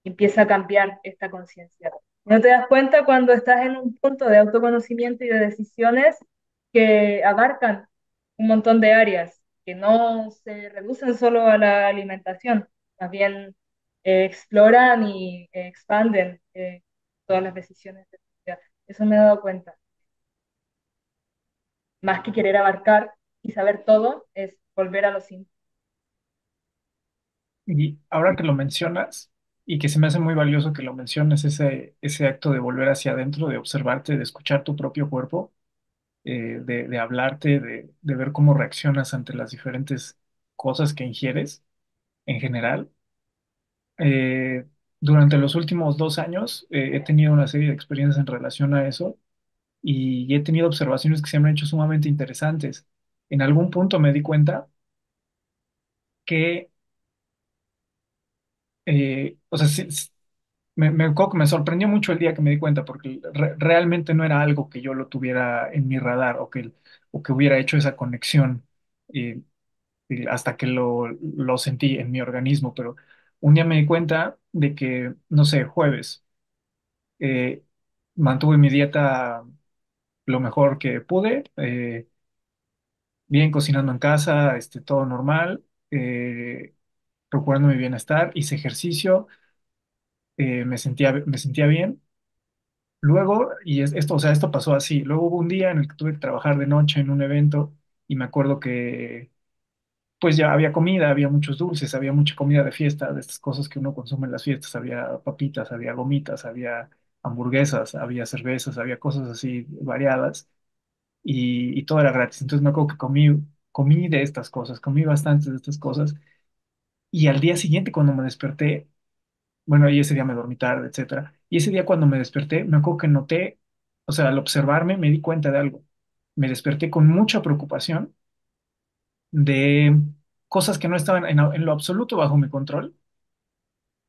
Empieza a cambiar esta conciencia. No te das cuenta cuando estás en un punto de autoconocimiento y de decisiones que abarcan un montón de áreas, que no se reducen solo a la alimentación, más bien exploran y expanden todas las decisiones de tu vida. Eso me he dado cuenta. Más que querer abarcar y saber todo, es volver a lo simple.
Y ahora que lo mencionas, y que se me hace muy valioso que lo menciones, ese acto de volver hacia adentro, de observarte, de escuchar tu propio cuerpo, de hablarte, de ver cómo reaccionas ante las diferentes cosas que ingieres en general. Eh, Durante los últimos 2 años he tenido una serie de experiencias en relación a eso y he tenido observaciones que se me han hecho sumamente interesantes. En algún punto me di cuenta que, o sea, me acuerdo que me sorprendió mucho el día que me di cuenta, porque realmente no era algo que yo lo tuviera en mi radar o que hubiera hecho esa conexión eh, hasta que lo sentí en mi organismo. Pero un día me di cuenta de que, no sé, jueves, eh, mantuve mi dieta lo mejor que pude, bien cocinando en casa, todo normal, procurando mi bienestar, hice ejercicio, me sentía bien. Luego, esto, o sea, esto pasó así. Luego hubo un día en el que tuve que trabajar de noche en un evento y me acuerdo que pues ya había comida, había muchos dulces, había mucha comida de fiesta, de estas cosas que uno consume en las fiestas. Había papitas, había gomitas, había hamburguesas, había cervezas, había cosas así variadas y todo era gratis. Entonces me acuerdo que comí de estas cosas, comí bastantes de estas cosas y al día siguiente cuando me desperté, bueno, y ese día me dormí tarde, etcétera. Y ese día cuando me desperté, me acuerdo que noté, o sea, al observarme me di cuenta de algo. Me desperté con mucha preocupación de cosas que no estaban en lo absoluto bajo mi control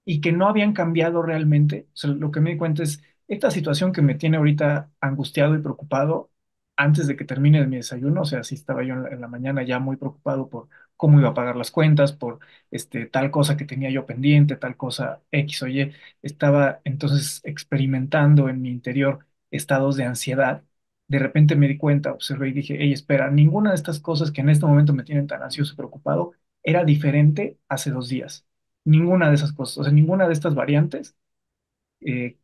y que no habían cambiado realmente. O sea, lo que me di cuenta es esta situación que me tiene ahorita angustiado y preocupado antes de que termine mi desayuno. O sea, sí estaba yo en la mañana ya muy preocupado por cómo iba a pagar las cuentas, por tal cosa que tenía yo pendiente, tal cosa X o Y. Estaba entonces experimentando en mi interior estados de ansiedad. De repente me di cuenta, observé y dije, hey, espera, ninguna de estas cosas que en este momento me tienen tan ansioso y preocupado era diferente hace 2 días. Ninguna de esas cosas, o sea, ninguna de estas variantes eh,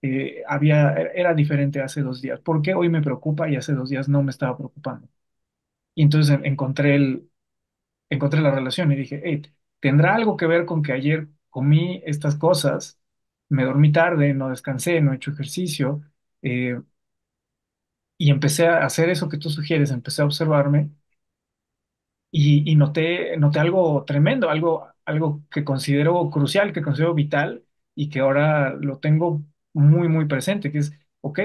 era diferente hace 2 días. ¿Por qué hoy me preocupa y hace 2 días no me estaba preocupando? Y entonces encontré la relación y dije, hey, ¿tendrá algo que ver con que ayer comí estas cosas, me dormí tarde, no descansé, no he hecho ejercicio? Eh, y empecé a hacer eso que tú sugieres, empecé a observarme y noté algo tremendo, algo que considero crucial, que considero vital y que ahora lo tengo muy, muy presente, que es, ok,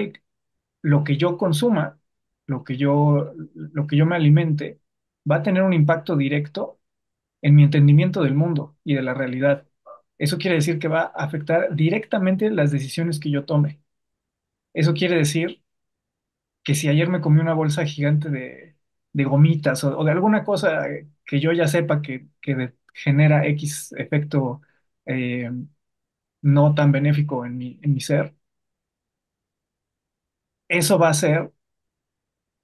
lo que yo consuma, lo que yo me alimente, va a tener un impacto directo en mi entendimiento del mundo y de la realidad. Eso quiere decir que va a afectar directamente las decisiones que yo tome. Eso quiere decir que si ayer me comí una bolsa gigante de gomitas o de alguna cosa que yo ya sepa genera X efecto eh, no tan benéfico en en mi ser, eso va a hacer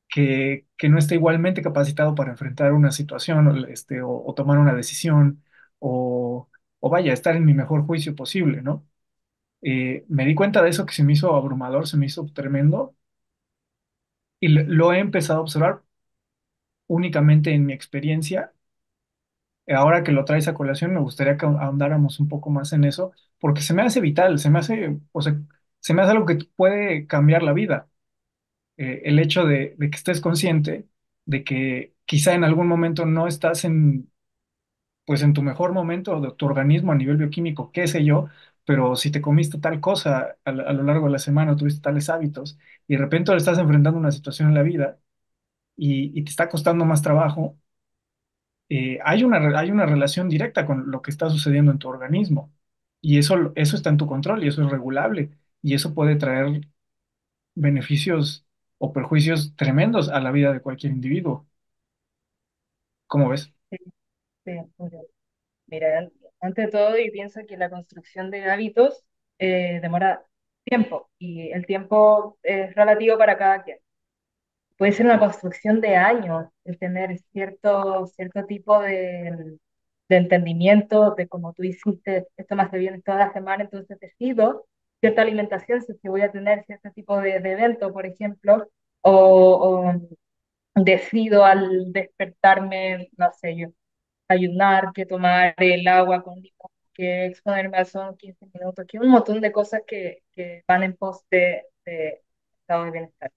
que no esté igualmente capacitado para enfrentar una situación o tomar una decisión o vaya, estar en mi mejor juicio posible, ¿no? Me di cuenta de eso que se me hizo abrumador, se me hizo tremendo y lo he empezado a observar únicamente en mi experiencia. Ahora que lo traes a colación, me gustaría que ahondáramos un poco más en eso, porque se me hace vital, se me hace, o sea, se me hace algo que puede cambiar la vida. El hecho de que estés consciente de que quizá en algún momento no estás pues en tu mejor momento de tu organismo a nivel bioquímico, qué sé yo, pero si te comiste tal cosa a lo largo de la semana, tuviste tales hábitos, y de repente ahora estás enfrentando una situación en la vida y te está costando más trabajo, hay una relación directa con lo que está sucediendo en tu organismo. Y eso está en tu control y eso es regulable. Y eso puede traer beneficios o perjuicios tremendos a la vida de cualquier individuo. ¿Cómo ves?
Sí, sí, muy bien. Mira, ante todo, y pienso que la construcción de hábitos demora tiempo y el tiempo es relativo para cada quien. Puede ser una construcción de años, el tener cierto tipo de entendimiento de como tú hiciste, esto me hace bien toda la semana, entonces decido cierta alimentación, si es que voy a tener cierto tipo de evento, por ejemplo, o decido al despertarme, no sé yo, ayunar, que tomar el agua con limón, que exponerme al sol 15 minutos, que un montón de cosas que van en pos de estado de bienestar.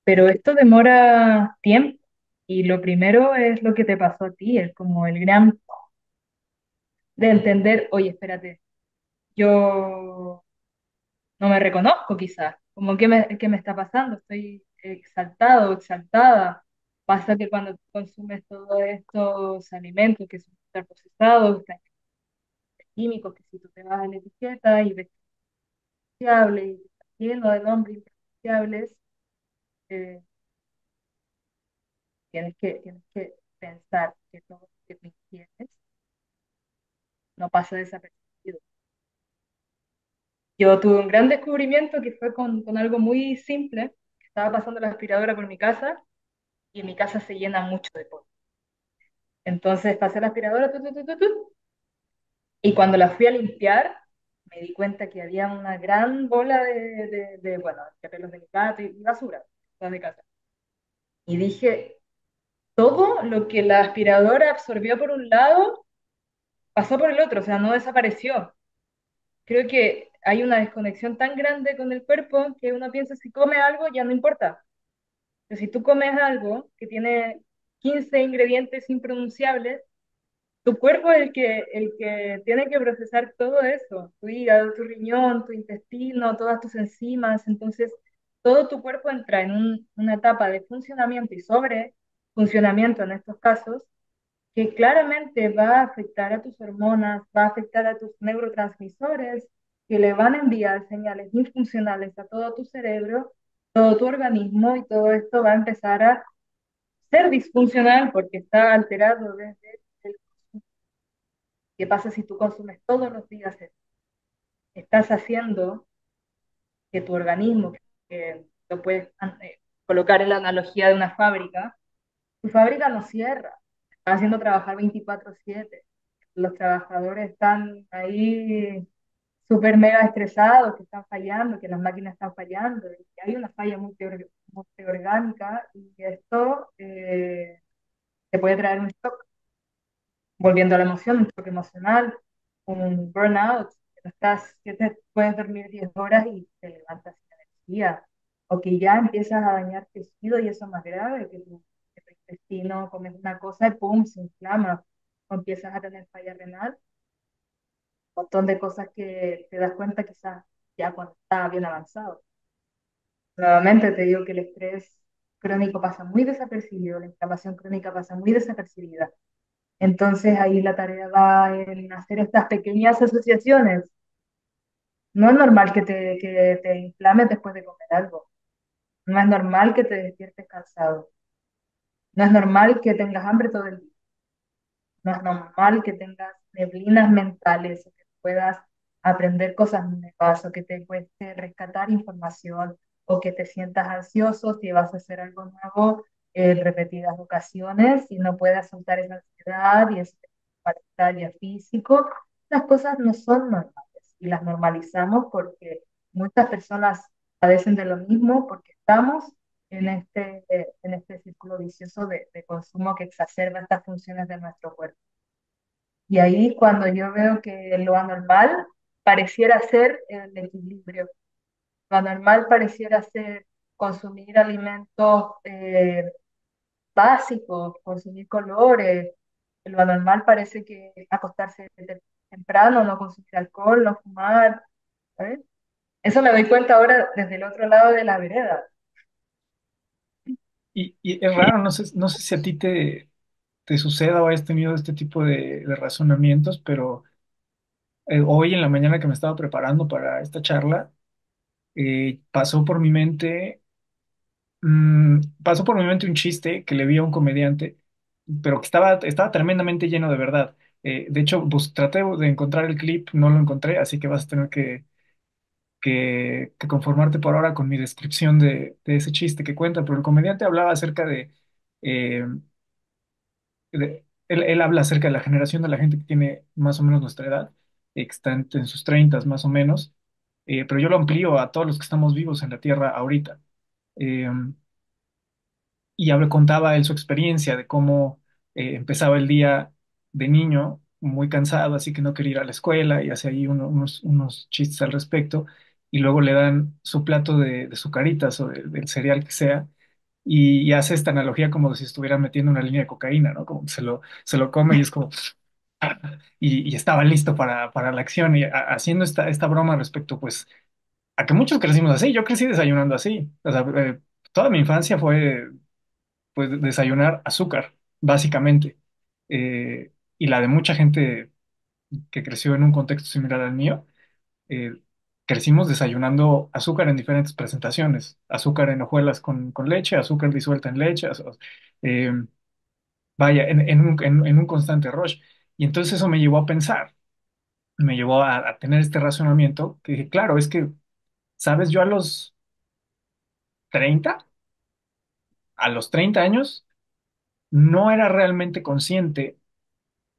Pero esto demora tiempo y lo primero es lo que te pasó a ti, es como el gran de entender, oye, espérate, yo no me reconozco quizás, como qué me está pasando, estoy exaltado, exaltada. Pasa que cuando tú consumes todos estos alimentos que son ultraprocesados, están químicos, que si tú te vas a la etiqueta y ves que es fiable y está lleno de nombres impronunciables, eh, tienes que pensar que todo lo que tú ingieres no pasa desapercibido. Yo tuve un gran descubrimiento que fue con algo muy simple. Estaba pasando la aspiradora por mi casa y en mi casa se llena mucho de polvo. Entonces pasé la aspiradora y cuando la fui a limpiar me di cuenta que había una gran bola bueno, de pelos de mi gato y basura en mi casa. Y dije, todo lo que la aspiradora absorbió por un lado pasó por el otro, o sea, no desapareció. Creo que hay una desconexión tan grande con el cuerpo que uno piensa si come algo ya no importa. Pero si tú comes algo que tiene 15 ingredientes impronunciables, tu cuerpo es el que tiene que procesar todo eso, tu hígado, tu riñón, tu intestino, todas tus enzimas. Entonces, todo tu cuerpo entra en una etapa de funcionamiento y sobre funcionamiento en estos casos que claramente va a afectar a tus hormonas, va a afectar a tus neurotransmisores, que le van a enviar señales muy funcionales a todo tu cerebro, todo tu organismo, y todo esto va a empezar a ser disfuncional porque está alterado desde el... ¿Qué pasa si tú consumes todos los días esto? Estás haciendo que tu organismo, que lo puedes colocar en la analogía de una fábrica, tu fábrica no cierra, está haciendo trabajar 24/7. Los trabajadores están ahí súper mega estresados, que están fallando, que las máquinas están fallando, y que hay una falla multiorgánica y esto te puede traer un shock, volviendo a la emoción, un shock emocional, un burnout, que no estás, que te puedes dormir 10 horas y te levantas sin energía. o que ya empiezas a dañar tejido y eso es más grave, que tu intestino comes una cosa y pum, se inflama, o empiezas a tener falla renal, un montón de cosas que te das cuenta quizás ya cuando está bien avanzado. Nuevamente te digo que el estrés crónico pasa muy desapercibido, la inflamación crónica pasa muy desapercibida. Entonces ahí la tarea va en hacer estas pequeñas asociaciones. No es normal que te inflames después de comer algo. No es normal que te despiertes cansado. No es normal que tengas hambre todo el día. No es normal que tengas neblinas mentales o que puedas aprender cosas nuevas o que te cueste rescatar información o que te sientas ansioso si vas a hacer algo nuevo repetidas ocasiones y no puedas soltar esa ansiedad y ese malestar ya físico. Las cosas no son normales y las normalizamos porque muchas personas padecen de lo mismo porque estamos en este círculo vicioso de consumo que exacerba estas funciones de nuestro cuerpo. Y ahí cuando yo veo que lo anormal pareciera ser el equilibrio, lo anormal pareciera ser consumir alimentos básicos, consumir colores, lo anormal parece que acostarse temprano, no consumir alcohol, no fumar, ¿sabes? Eso me doy cuenta ahora desde el otro lado de la vereda.
Y es raro, no sé si a ti te suceda o hayas tenido este tipo de razonamientos, pero hoy en la mañana que me estaba preparando para esta charla, pasó por mi mente, pasó por mi mente un chiste que le vi a un comediante, pero que estaba tremendamente lleno de verdad. De hecho, pues traté de encontrar el clip, no lo encontré, así que vas a tener que conformarte por ahora con mi descripción de ese chiste que cuenta, pero el comediante hablaba acerca eh, él habla acerca de la generación de la gente que tiene más o menos nuestra edad, que está en sus treintas más o menos, pero yo lo amplío a todos los que estamos vivos en la Tierra ahorita. Eh, y contaba él su experiencia de cómo empezaba el día de niño, muy cansado, así que no quería ir a la escuela y hace ahí unos chistes al respecto, y luego le dan su plato de sucaritas o del cereal que sea. Y hace esta analogía como si estuviera metiendo una línea de cocaína, ¿no? Como que se lo come y es como, y estaba listo para la acción y haciendo esta broma respecto, pues, a que muchos crecimos así. Yo crecí desayunando así. O sea, toda mi infancia fue, pues, desayunar azúcar, básicamente. Y la de mucha gente que creció en un contexto similar al mío, eh, crecimos desayunando azúcar en diferentes presentaciones. Azúcar en hojuelas con leche, azúcar disuelta en leche, eh, vaya, en un constante rush. Y entonces eso me llevó a pensar, me llevó a tener este razonamiento que dije, claro, es que, ¿sabes? Yo treinta, a los 30 años, no era realmente consciente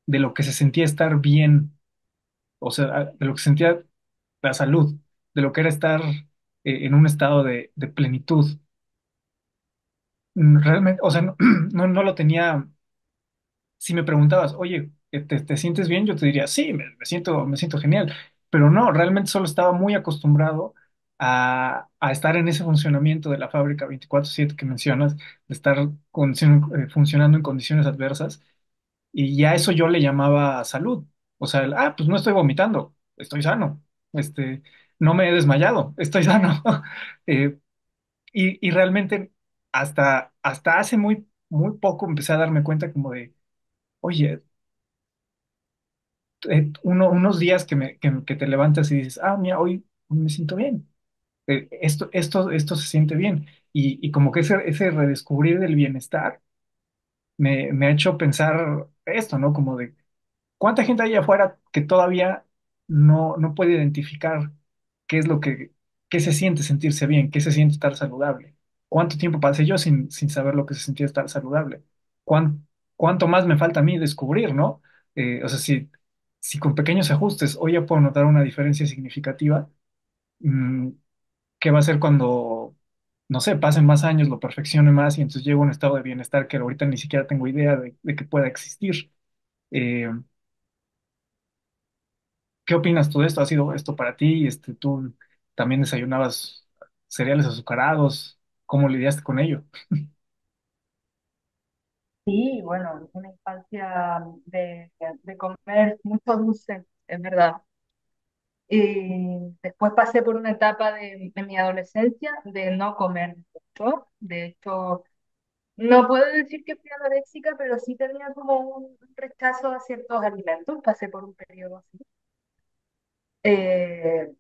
de lo que se sentía estar bien, o sea, de lo que sentía la salud, de lo que era estar en un estado de plenitud. Realmente, o sea, no, no lo tenía. Si me preguntabas, oye, ¿te sientes bien? Yo te diría, sí, me siento genial. Pero no, realmente solo estaba muy acostumbrado a estar en ese funcionamiento de la fábrica 24/7 que mencionas, de estar funcionando en condiciones adversas. Y ya eso yo le llamaba salud. O sea, pues no estoy vomitando, estoy sano. Este, no me he desmayado, estoy sano. Eh, y realmente hasta hace muy poco empecé a darme cuenta como de, oye, unos días que te levantas y dices, mira, hoy me siento bien. Esto se siente bien. Y como que ese redescubrir del bienestar me ha hecho pensar esto, ¿no? Como de cuánta gente hay afuera que todavía no puede identificar qué es qué se siente sentirse bien, qué se siente estar saludable. ¿Cuánto tiempo pasé yo sin saber lo que se sentía estar saludable? ¿Cuánto más me falta a mí descubrir, ¿no? O sea, si con pequeños ajustes hoy ya puedo notar una diferencia significativa, mm, ¿qué va a ser cuando, no sé, pasen más años, lo perfeccione más y entonces llego a un estado de bienestar que ahorita ni siquiera tengo idea de que pueda existir? Eh, ¿Qué opinas tú de esto? ¿Ha sido esto para ti? ¿Tú también desayunabas cereales azucarados. ¿Cómo lidiaste con ello?
Sí, bueno, una infancia de comer mucho dulce, es verdad. Y después pasé por una etapa de mi adolescencia de no comer mucho. De hecho, no puedo decir que fui anoréxica, pero sí tenía como un rechazo a ciertos alimentos. Pasé por un periodo así. Eh,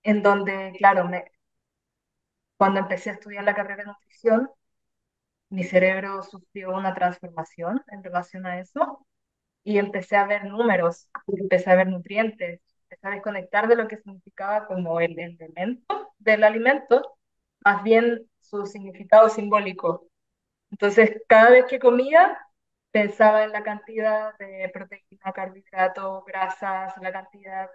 en donde, claro, cuando empecé a estudiar la carrera de nutrición, mi cerebro sufrió una transformación en relación a eso y empecé a ver números, empecé a ver nutrientes, empecé a desconectar de lo que significaba como el elemento del alimento, más bien su significado simbólico. Entonces, cada vez que comía, pensaba en la cantidad de proteína, carbohidratos, grasas, la cantidad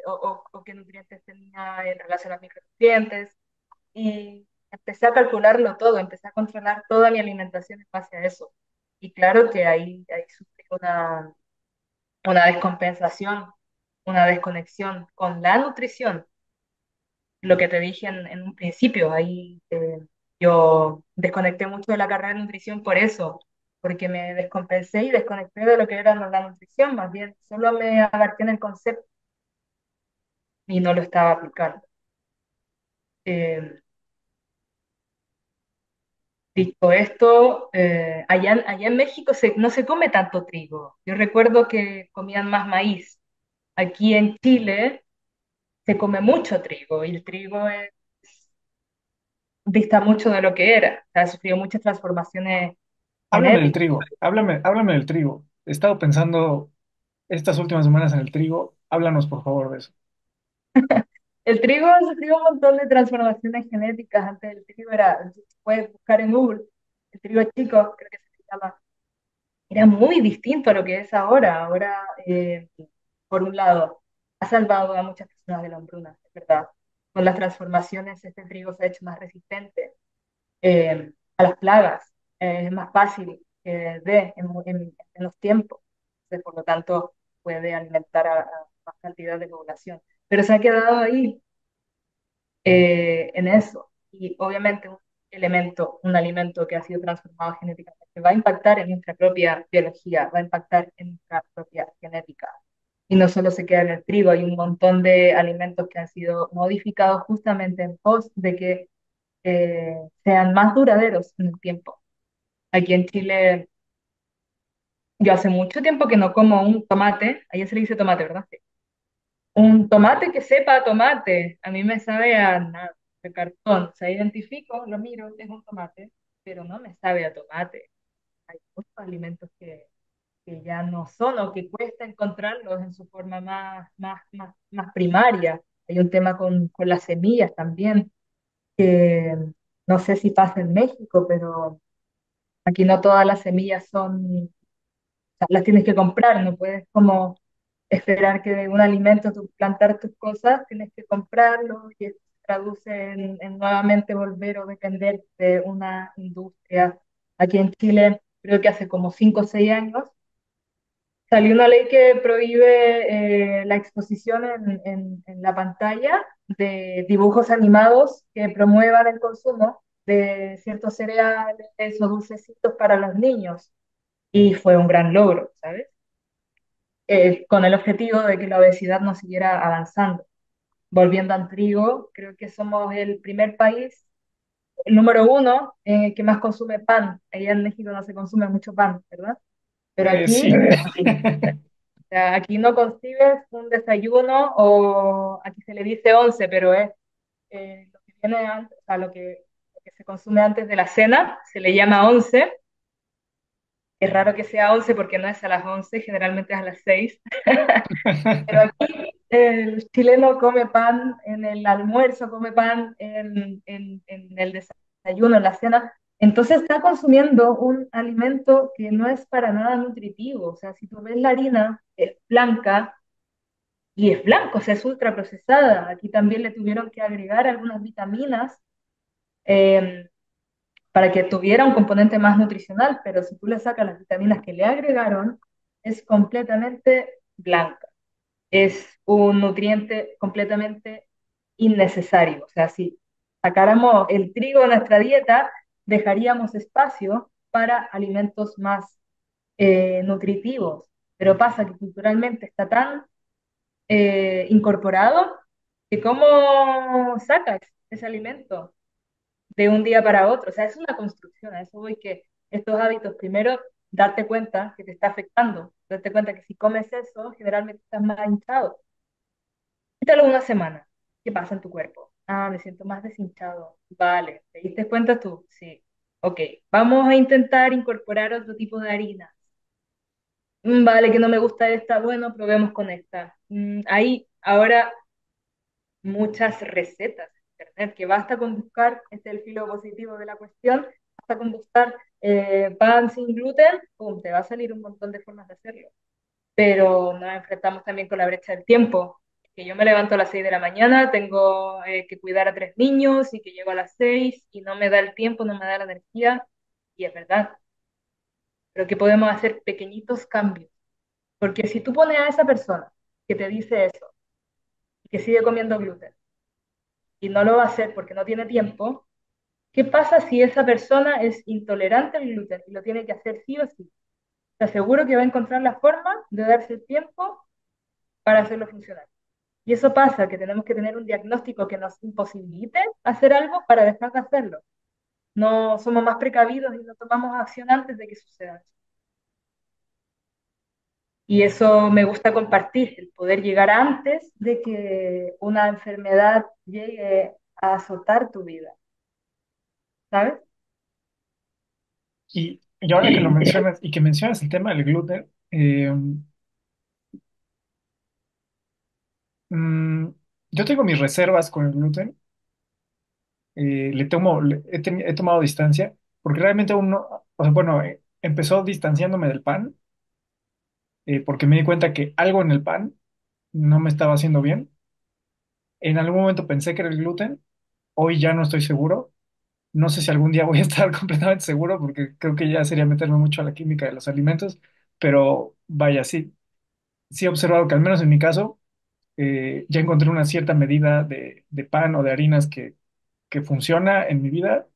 o qué nutrientes tenía en relación a micronutrientes, y empecé a calcularlo todo, empecé a controlar toda mi alimentación en base a eso. Y claro que ahí sufrí una descompensación, una desconexión con la nutrición, lo que te dije en un principio, ahí yo desconecté mucho de la carrera de nutrición por eso, porque me descompensé y desconecté de lo que era la nutrición, más bien solo me abarqué en el concepto y no lo estaba aplicando. Eh, Dicho esto, allá en México no se come tanto trigo. Yo recuerdo que comían más maíz. Aquí en Chile se come mucho trigo y el trigo dista mucho de lo que era. Ha sufrido muchas transformaciones
Háblame del
genéticas.
trigo, háblame del trigo. He estado pensando estas últimas semanas en el trigo. Háblanos, por favor, de eso.
El trigo ha sufrido un montón de transformaciones genéticas. Antes el trigo era, puedes buscar en Google, el trigo chico, creo que se llama, era muy distinto a lo que es ahora. Ahora, por un lado, ha salvado a muchas personas de la hambruna, es verdad. Con las transformaciones, este trigo se ha hecho más resistente a las plagas. Es más fácil que dé en los tiempos. Entonces, por lo tanto, puede alimentar a más cantidad de población. Pero se ha quedado ahí en eso. Y obviamente un elemento, un alimento que ha sido transformado genéticamente va a impactar en nuestra propia biología, va a impactar en nuestra propia genética. Y no solo se queda en el trigo, hay un montón de alimentos que han sido modificados justamente en pos de que sean más duraderos en el tiempo. Aquí en Chile, yo hace mucho tiempo que no como un tomate, allá se le dice tomate, ¿verdad? Sí. Un tomate que sepa a tomate, a mí me sabe a nada, de cartón. O sea, identifico, lo miro, es un tomate, pero no me sabe a tomate. Hay muchos alimentos que ya no son o que cuesta encontrarlos en su forma más primaria. Hay un tema con las semillas también, que no sé si pasa en México, pero aquí no todas las semillas son, sea, las tienes que comprar, no puedes como esperar que de un alimento tú plantar tus cosas, tienes que comprarlo y eso se traduce en nuevamente volver o depender de una industria. Aquí en Chile, creo que hace como 5 o 6 años, salió una ley que prohíbe la exposición en la pantalla de dibujos animados que promuevan el consumo de ciertos cereales o dulcecitos para los niños. Y fue un gran logro, ¿sabes? Con el objetivo de que la obesidad no siguiera avanzando. Volviendo al trigo, creo que somos el primer país, el número uno, que más consume pan. Allá en México no se consume mucho pan, ¿verdad? Pero aquí,
Sí.
o sea, aquí no concibes un desayuno o aquí se le dice once, pero es lo que viene antes, o sea, lo que se consume antes de la cena, se le llama once. Es raro que sea 11 porque no es a las 11, generalmente es a las 6. Pero aquí el chileno come pan en el almuerzo, come pan en el desayuno, en la cena. Entonces está consumiendo un alimento que no es para nada nutritivo. O sea, si tú ves la harina, es blanca y es blanco, o sea, es ultra procesada. Aquí también le tuvieron que agregar algunas vitaminas eh, para que tuviera un componente más nutricional, pero si tú le sacas las vitaminas que le agregaron, es completamente blanca. Es un nutriente completamente innecesario. O sea, sí, sacáramos el trigo de nuestra dieta, dejaríamos espacio para alimentos más nutritivos. Pero pasa que culturalmente está tan incorporado que cómo sacas ese alimento de un día para otro. O sea, es una construcción. A eso voy que estos hábitos, primero, darte cuenta que te está afectando. Darte cuenta que si comes eso, generalmente estás más hinchado. Quítalo una semana. ¿Qué pasa en tu cuerpo? Ah, me siento más deshinchado. Vale, ¿te diste cuenta tú? Sí. Ok, vamos a intentar incorporar otro tipo de harina. Vale, que no me gusta esta. Bueno, probemos con esta. Ahí, ahora muchas recetas en internet, que basta con buscar, este es el filo positivo de la cuestión, basta con buscar pan sin gluten, pum, te va a salir un montón de formas de hacerlo. Pero nos enfrentamos también con la brecha del tiempo, que yo me levanto a las 6 de la mañana, tengo que cuidar a 3 niños y que llego a las 6 y no me da el tiempo, no me da la energía, y es verdad, pero que podemos hacer pequeñitos cambios, porque si tú pones a esa persona que te dice eso y que sigue comiendo gluten y no lo va a hacer porque no tiene tiempo, ¿qué pasa si esa persona es intolerante al gluten y lo tiene que hacer sí o sí? Te aseguro que va a encontrar la forma de darse el tiempo para hacerlo funcionar. Y eso pasa, que tenemos que tener un diagnóstico que nos imposibilite hacer algo para dejar de hacerlo. No somos más precavidos y no tomamos acción antes de que suceda. Y eso me gusta compartir, el poder llegar antes de que una enfermedad llegue a azotar tu vida, ¿sabes?
Y ahora que lo mencionas y que mencionas el tema del gluten, mm, yo tengo mis reservas con el gluten, he tomado distancia, porque realmente aún no, o sea, bueno, empezó distanciándome del pan, porque me di cuenta que algo en el pan no me estaba haciendo bien. En algún momento pensé que era el gluten, hoy ya no estoy seguro. No sé si algún día voy a estar completamente seguro, porque creo que ya sería meterme mucho a la química de los alimentos, pero vaya, sí, sí he observado que al menos en mi caso, ya encontré una cierta medida de pan o de harinas que funciona en mi vida,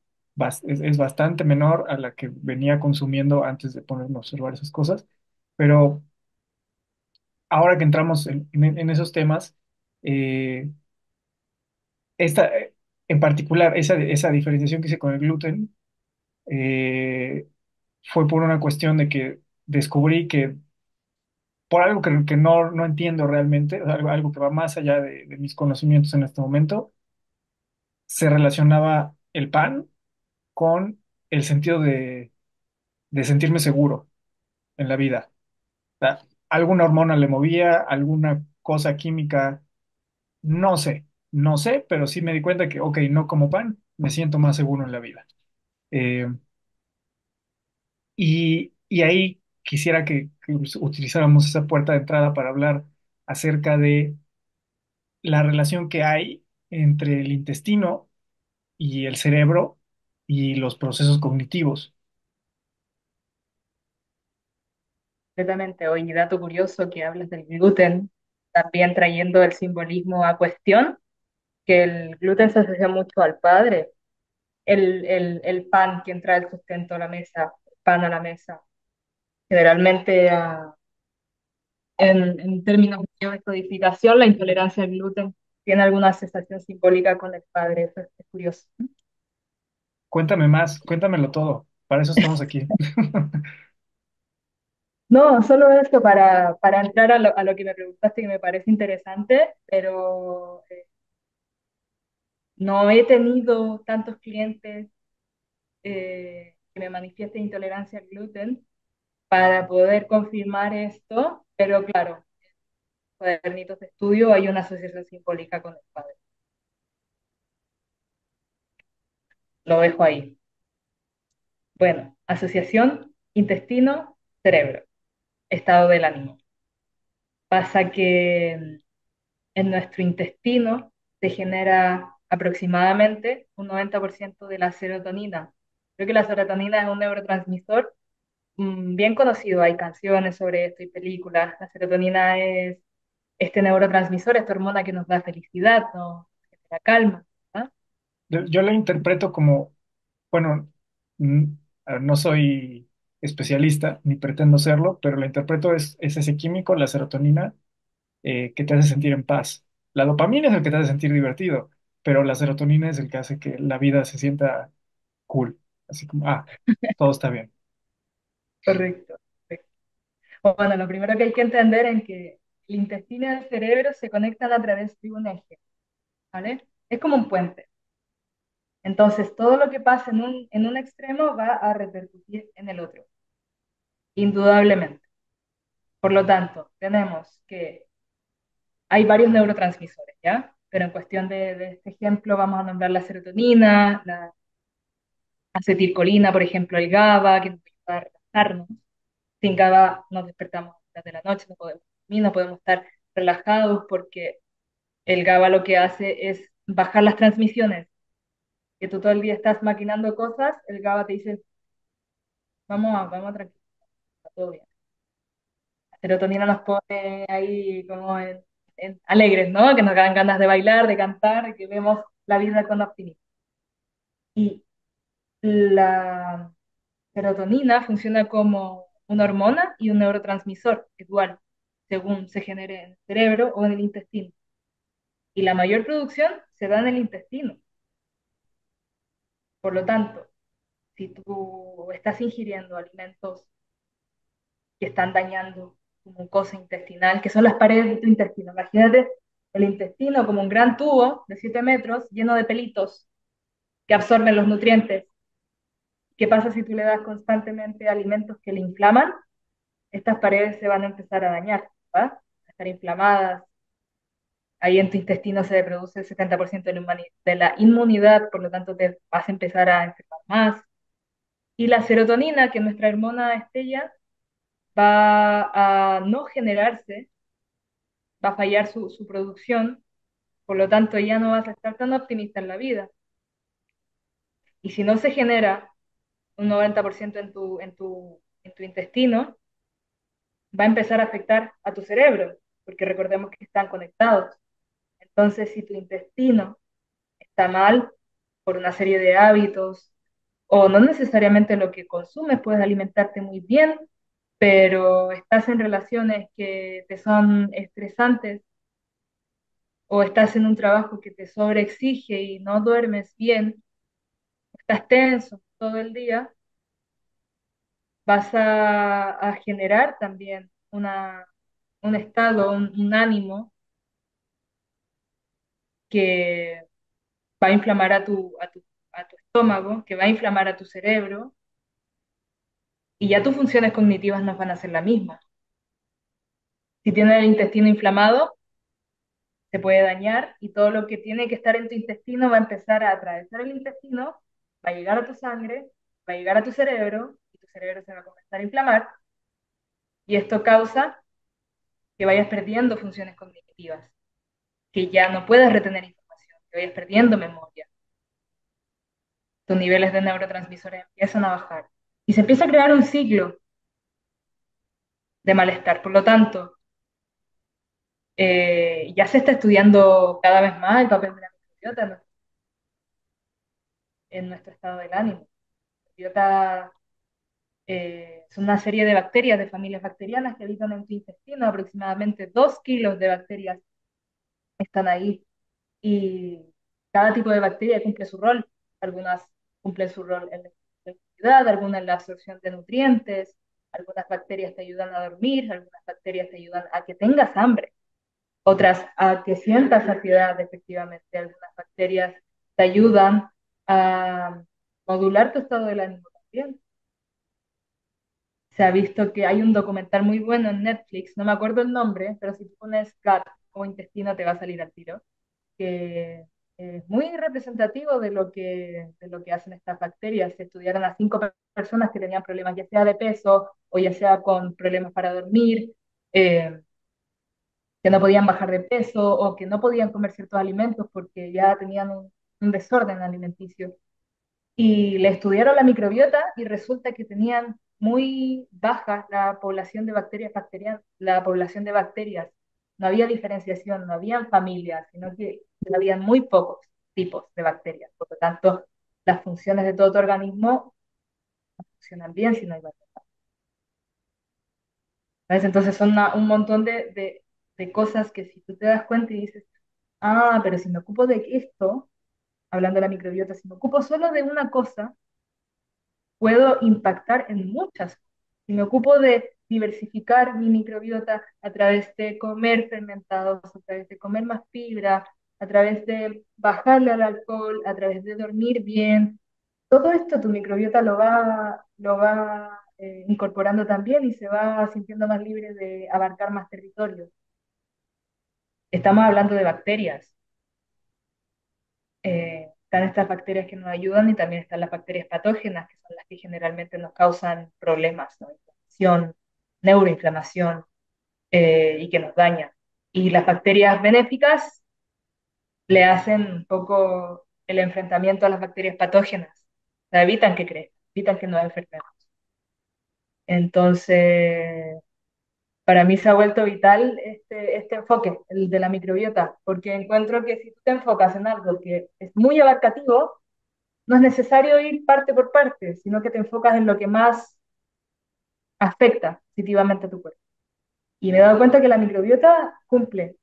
es bastante menor a la que venía consumiendo antes de ponerme a observar esas cosas, pero ahora que entramos en esos temas, eh, esta, en particular, esa diferenciación que hice con el gluten, eh, fue por una cuestión de que descubrí que por algo que no entiendo realmente, o sea, algo que va más allá de mis conocimientos en este momento, se relacionaba el pan con el sentido de sentirme seguro en la vida. O sea, alguna hormona le movía, alguna cosa química, no sé, pero sí me di cuenta que, ok, no como pan, me siento más seguro en la vida. Eh, y ahí quisiera que utilizáramos esa puerta de entrada para hablar acerca de la relación que hay entre el intestino y el cerebro y los procesos cognitivos.
Completamente. Oye, dato curioso que hablas del gluten, también trayendo el simbolismo a cuestión, que el gluten se asocia mucho al padre, el pan, quien trae el sustento a la mesa, el pan a la mesa. Generalmente, en términos de codificación, la intolerancia al gluten tiene alguna asociación simbólica con el padre, eso es curioso.
Cuéntame más, cuéntamelo todo, para eso estamos aquí.
No, solo esto para entrar a lo que me preguntaste que me parece interesante, pero no he tenido tantos clientes que me manifiesten intolerancia al gluten para poder confirmar esto, pero claro, en cuadernitos de estudio hay una asociación simbólica con el padre. Lo dejo ahí. Bueno, asociación intestino-cerebro, estado del ánimo. Pasa que en nuestro intestino se genera aproximadamente un 90% de la serotonina. Creo que la serotonina es un neurotransmisor bien conocido, hay canciones sobre esto y películas. La serotonina es este neurotransmisor, esta hormona que nos da felicidad, nos genera calma, ¿ah?
Yo la interpreto como, bueno, mm, no soy especialista, ni pretendo serlo, pero la interpreto es ese químico, la serotonina, que te hace sentir en paz. La dopamina es el que te hace sentir divertido, pero la serotonina es el que hace que la vida se sienta cool. Así como, todo está bien.
Correcto. Correcto. Bueno, lo primero que hay que entender es que el intestino y el cerebro se conectan a través de un eje, ¿vale? Es como un puente. Entonces, todo lo que pasa en un extremo va a repercutir en el otro, indudablemente. Por lo tanto, tenemos que hay varios neurotransmisores, ¿ya? Pero en cuestión de este ejemplo vamos a nombrar la serotonina, la acetilcolina, por ejemplo, el GABA, que nos ayuda a relajarnos. Sin GABA nos despertamos durante la noche, no podemos dormir, no podemos estar relajados porque el GABA lo que hace es bajar las transmisiones. Que tú todo el día estás maquinando cosas, el GABA te dice, vamos a tranquilo, está todo bien. La serotonina nos pone ahí como en alegres, ¿no? Que nos dan ganas de bailar, de cantar, de que vemos la vida con optimismo. Y la serotonina funciona como una hormona y un neurotransmisor, igual, según se genere en el cerebro o en el intestino. Y la mayor producción se da en el intestino. Por lo tanto, si tú estás ingiriendo alimentos que están dañando tu mucosa intestinal, que son las paredes de tu intestino, imagínate el intestino como un gran tubo de 7 metros lleno de pelitos que absorben los nutrientes. ¿Qué pasa si tú le das constantemente alimentos que le inflaman? Estas paredes se van a empezar a dañar, ¿va? A estar inflamadas. Ahí en tu intestino se produce el 70% de la inmunidad, por lo tanto te vas a empezar a enfermar más. Y la serotonina, que es nuestra hormona estrella, va a no generarse, va a fallar su producción, por lo tanto ya no vas a estar tan optimista en la vida. Y si no se genera un 90% en tu intestino, va a empezar a afectar a tu cerebro, porque recordemos que están conectados. Entonces, si tu intestino está mal por una serie de hábitos, o no necesariamente lo que consumes, puedes alimentarte muy bien, pero estás en relaciones que te son estresantes o estás en un trabajo que te sobreexige y no duermes bien, estás tenso todo el día, vas a generar también un estado, un ánimo que va a inflamar a tu estómago, que va a inflamar a tu cerebro, y ya tus funciones cognitivas no van a ser las mismas. Si tienes el intestino inflamado, se puede dañar y todo lo que tiene que estar en tu intestino va a empezar a atravesar el intestino, va a llegar a tu sangre, va a llegar a tu cerebro y tu cerebro se va a comenzar a inflamar y esto causa que vayas perdiendo funciones cognitivas, que ya no puedas retener información, que vayas perdiendo memoria, tus niveles de neurotransmisores empiezan a bajar y se empieza a crear un ciclo de malestar. Por lo tanto, ya se está estudiando cada vez más el papel de la microbiota en nuestro estado del ánimo. La microbiota son una serie de bacterias, de familias bacterianas que habitan en tu intestino, aproximadamente 2 kilos de bacterias están ahí y cada tipo de bacteria cumple su rol. Algunas cumplen su rol en la inmunidad, algunas en la absorción de nutrientes, algunas bacterias te ayudan a dormir, algunas bacterias te ayudan a que tengas hambre, otras a que sientas saciedad efectivamente, algunas bacterias te ayudan a modular tu estado del ánimo también. Se ha visto que hay un documental muy bueno en Netflix, no me acuerdo el nombre, pero si tú pones gut o intestino te va a salir al tiro, que es muy representativo de lo que hacen estas bacterias. Se estudiaron a 5 personas que tenían problemas ya sea de peso o ya sea con problemas para dormir, eh, que no podían bajar de peso o que no podían comer ciertos alimentos porque ya tenían un desorden alimenticio y le estudiaron la microbiota y resulta que tenían muy baja la población de bacterias, la población de bacterias. No había diferenciación, no habían familias, sino que habían muy pocos. tipos de bacterias. Por lo tanto, las funciones de todo tu organismo funcionan bien si no hay bacterias. ¿Sabes? Entonces son un montón de cosas que si tú te das cuenta y dices, ah, pero si me ocupo de esto, hablando de la microbiota, si me ocupo solo de una cosa, puedo impactar en muchas. Si me ocupo de diversificar mi microbiota a través de comer fermentados, a través de comer más fibra, a través de bajarle al alcohol, a través de dormir bien, todo esto tu microbiota lo va incorporando también y se va sintiendo más libre de abarcar más territorio. Estamos hablando de bacterias. Están estas bacterias que nos ayudan y también están las bacterias patógenas, que son las que generalmente nos causan problemas, ¿no? Inflamación, neuroinflamación, y que nos dañan. Y las bacterias benéficas le hacen un poco el enfrentamiento a las bacterias patógenas, o sea, evitan que crezcan, evitan que nos enfermemos. Entonces, para mí se ha vuelto vital este enfoque, el de la microbiota, porque encuentro que si tú te enfocas en algo que es muy abarcativo, no es necesario ir parte por parte, sino que te enfocas en lo que más afecta positivamente a tu cuerpo. Y me he dado cuenta que la microbiota cumple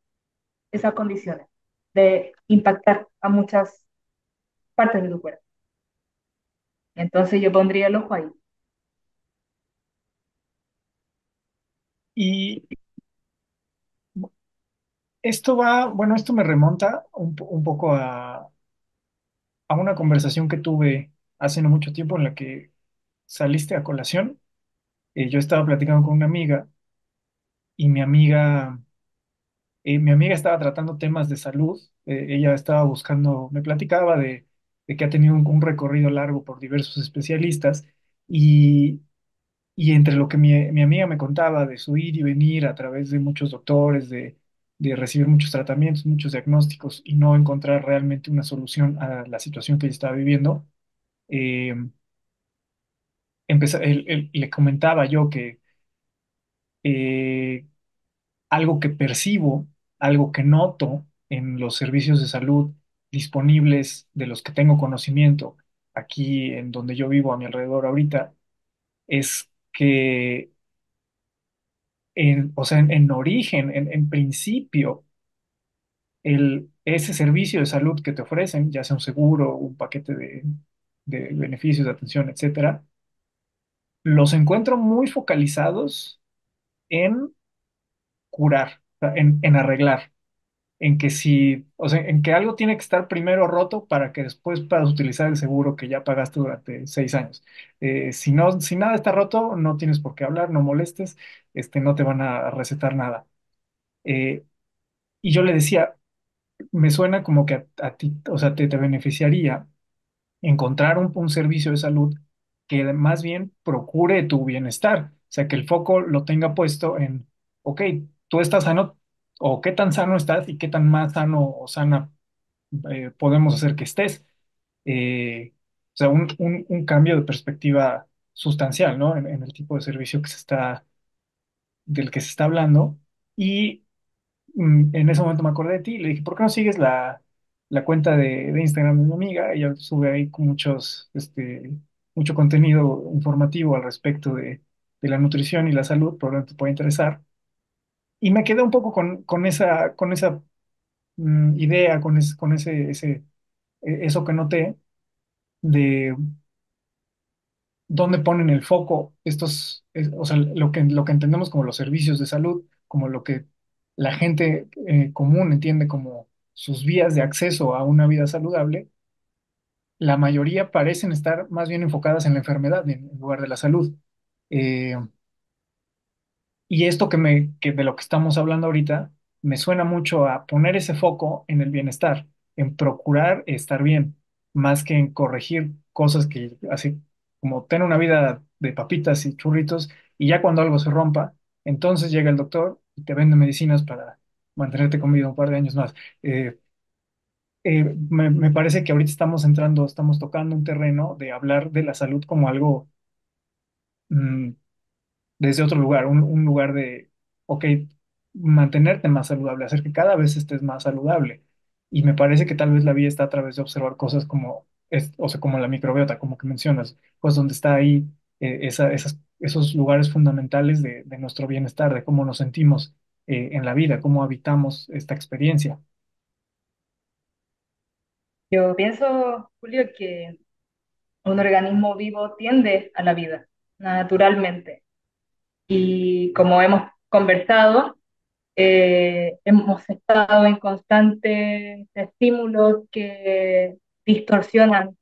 esas condiciones de impactar a muchas partes de tu cuerpo. Entonces yo pondría el ojo ahí.
Y esto va, bueno, esto me remonta un poco a una conversación que tuve hace no mucho tiempo en la que saliste a colación. Yo estaba platicando con una amiga y mi amiga estaba tratando temas de salud. Ella estaba buscando, me platicaba de que ha tenido un recorrido largo por diversos especialistas y, y entre lo que mi amiga me contaba de su ir y venir a través de muchos doctores, de recibir muchos tratamientos, muchos diagnósticos y no encontrar realmente una solución a la situación que ella estaba viviendo, eh, le comentaba yo que eh, algo que percibo, algo que noto en los servicios de salud disponibles de los que tengo conocimiento aquí en donde yo vivo a mi alrededor ahorita, es que o sea, en origen, en principio, ese servicio de salud que te ofrecen, ya sea un seguro, un paquete de beneficios, de atención, etcétera, los encuentro muy focalizados en curar, o sea, en arreglar, en que si, o sea, en que algo tiene que estar primero roto para que después puedas utilizar el seguro que ya pagaste durante 6 años. Si no, si nada está roto, no tienes por qué hablar, no molestes, no te van a recetar nada. Eh, y yo le decía, me suena como que a ti, o sea, te beneficiaría encontrar un servicio de salud que más bien procure tu bienestar, o sea, que el foco lo tenga puesto en, ok, tú estás sano, o qué tan sano estás y qué tan más sano o sana podemos hacer que estés. O sea, un cambio de perspectiva sustancial, ¿no? En el tipo de servicio del que se está hablando. Y en ese momento me acordé de ti y le dije, ¿por qué no sigues la cuenta de Instagram de mi amiga? Ella sube ahí con mucho contenido informativo al respecto de la nutrición y la salud, probablemente te puede interesar. Y me quedé un poco con esa idea, con eso que noté de dónde ponen el foco o sea, lo que entendemos como los servicios de salud, como lo que la gente común entiende como sus vías de acceso a una vida saludable, la mayoría parecen estar más bien enfocadas en la enfermedad en lugar de la salud. Eh, y esto que de lo que estamos hablando ahorita me suena mucho a poner ese foco en el bienestar, en procurar estar bien, más que en corregir cosas que así como tener una vida de papitas y churritos y ya cuando algo se rompa, entonces llega el doctor y te vende medicinas para mantenerte con vida un par de años más. Eh, me parece que ahorita estamos tocando un terreno de hablar de la salud como algo mm, desde otro lugar, un lugar de, ok, mantenerte más saludable, hacer que cada vez estés más saludable. Y me parece que tal vez la vida está a través de observar cosas como, o sea, como la microbiota, como que mencionas, pues donde está ahí esos lugares fundamentales de nuestro bienestar, de cómo nos sentimos en la vida, cómo habitamos esta experiencia.
Yo pienso, Julio, que un organismo vivo tiende a la vida, naturalmente. Y como hemos conversado, hemos estado en constantes estímulos que distorsionan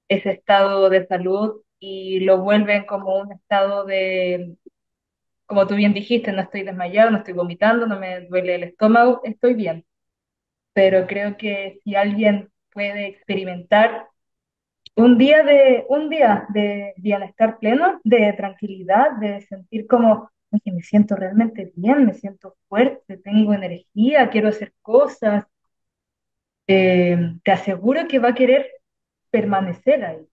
ese estado de salud y lo vuelven como un estado de, como tú bien dijiste, no estoy desmayado, no estoy vomitando, no me duele el estómago, estoy bien. Pero creo que si alguien puede experimentar un día de bienestar pleno, de tranquilidad, de sentir como, oye, me siento realmente bien, me siento fuerte, tengo energía, quiero hacer cosas, te aseguro que va a querer permanecer ahí.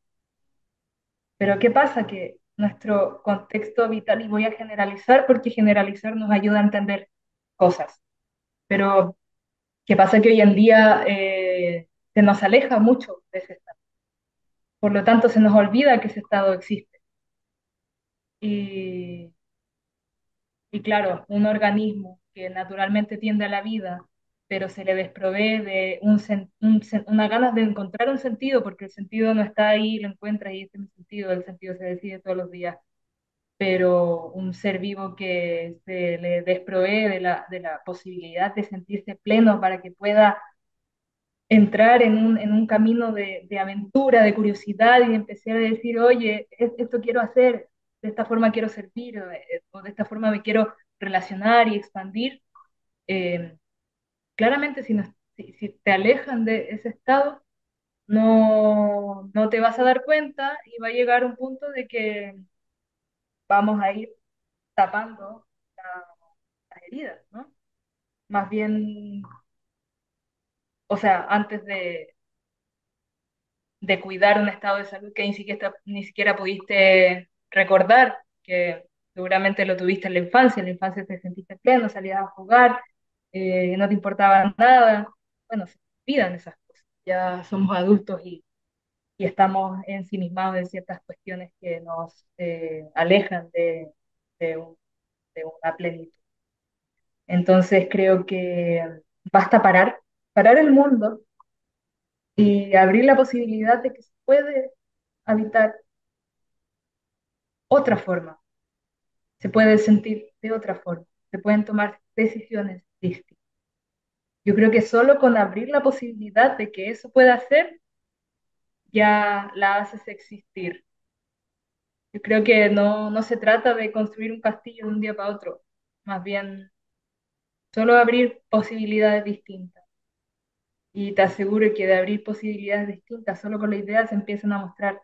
Pero ¿qué pasa? Que nuestro contexto vital, y voy a generalizar porque generalizar nos ayuda a entender cosas, pero ¿qué pasa? Que hoy en día se nos aleja mucho de ese estado. Por lo tanto, se nos olvida que ese estado existe. Y, y claro, un organismo que naturalmente tiende a la vida, pero se le desprovee de una ganas de encontrar un sentido, porque el sentido no está ahí, lo encuentras y ese es mi sentido, el sentido se decide todos los días, pero un ser vivo que se le desprovee de la posibilidad de sentirse pleno para que pueda entrar en un camino de aventura, de curiosidad y empecé a decir, oye, esto quiero hacer, de esta forma quiero servir o de esta forma me quiero relacionar y expandir. eh, Claramente si te alejan de ese estado, no te vas a dar cuenta y va a llegar un punto de que vamos a ir tapando la- las heridas, ¿no? Más bien, o sea, antes de cuidar un estado de salud que ni siquiera pudiste recordar, que seguramente lo tuviste en la infancia te sentiste pleno, salías a jugar, no te importaba nada, bueno, se olvidan esas cosas, ya somos adultos y estamos ensimismados en ciertas cuestiones que nos alejan de, de una plenitud. Entonces creo que basta parar el mundo y abrir la posibilidad de que se puede habitar otra forma, se puede sentir de otra forma, se pueden tomar decisiones distintas. Yo creo que solo con abrir la posibilidad de que eso pueda ser, ya la haces existir. Yo creo que no se trata de construir un castillo de un día para otro, más bien solo abrir posibilidades distintas. Y te aseguro que de abrir posibilidades distintas, solo con la idea se empiezan a mostrar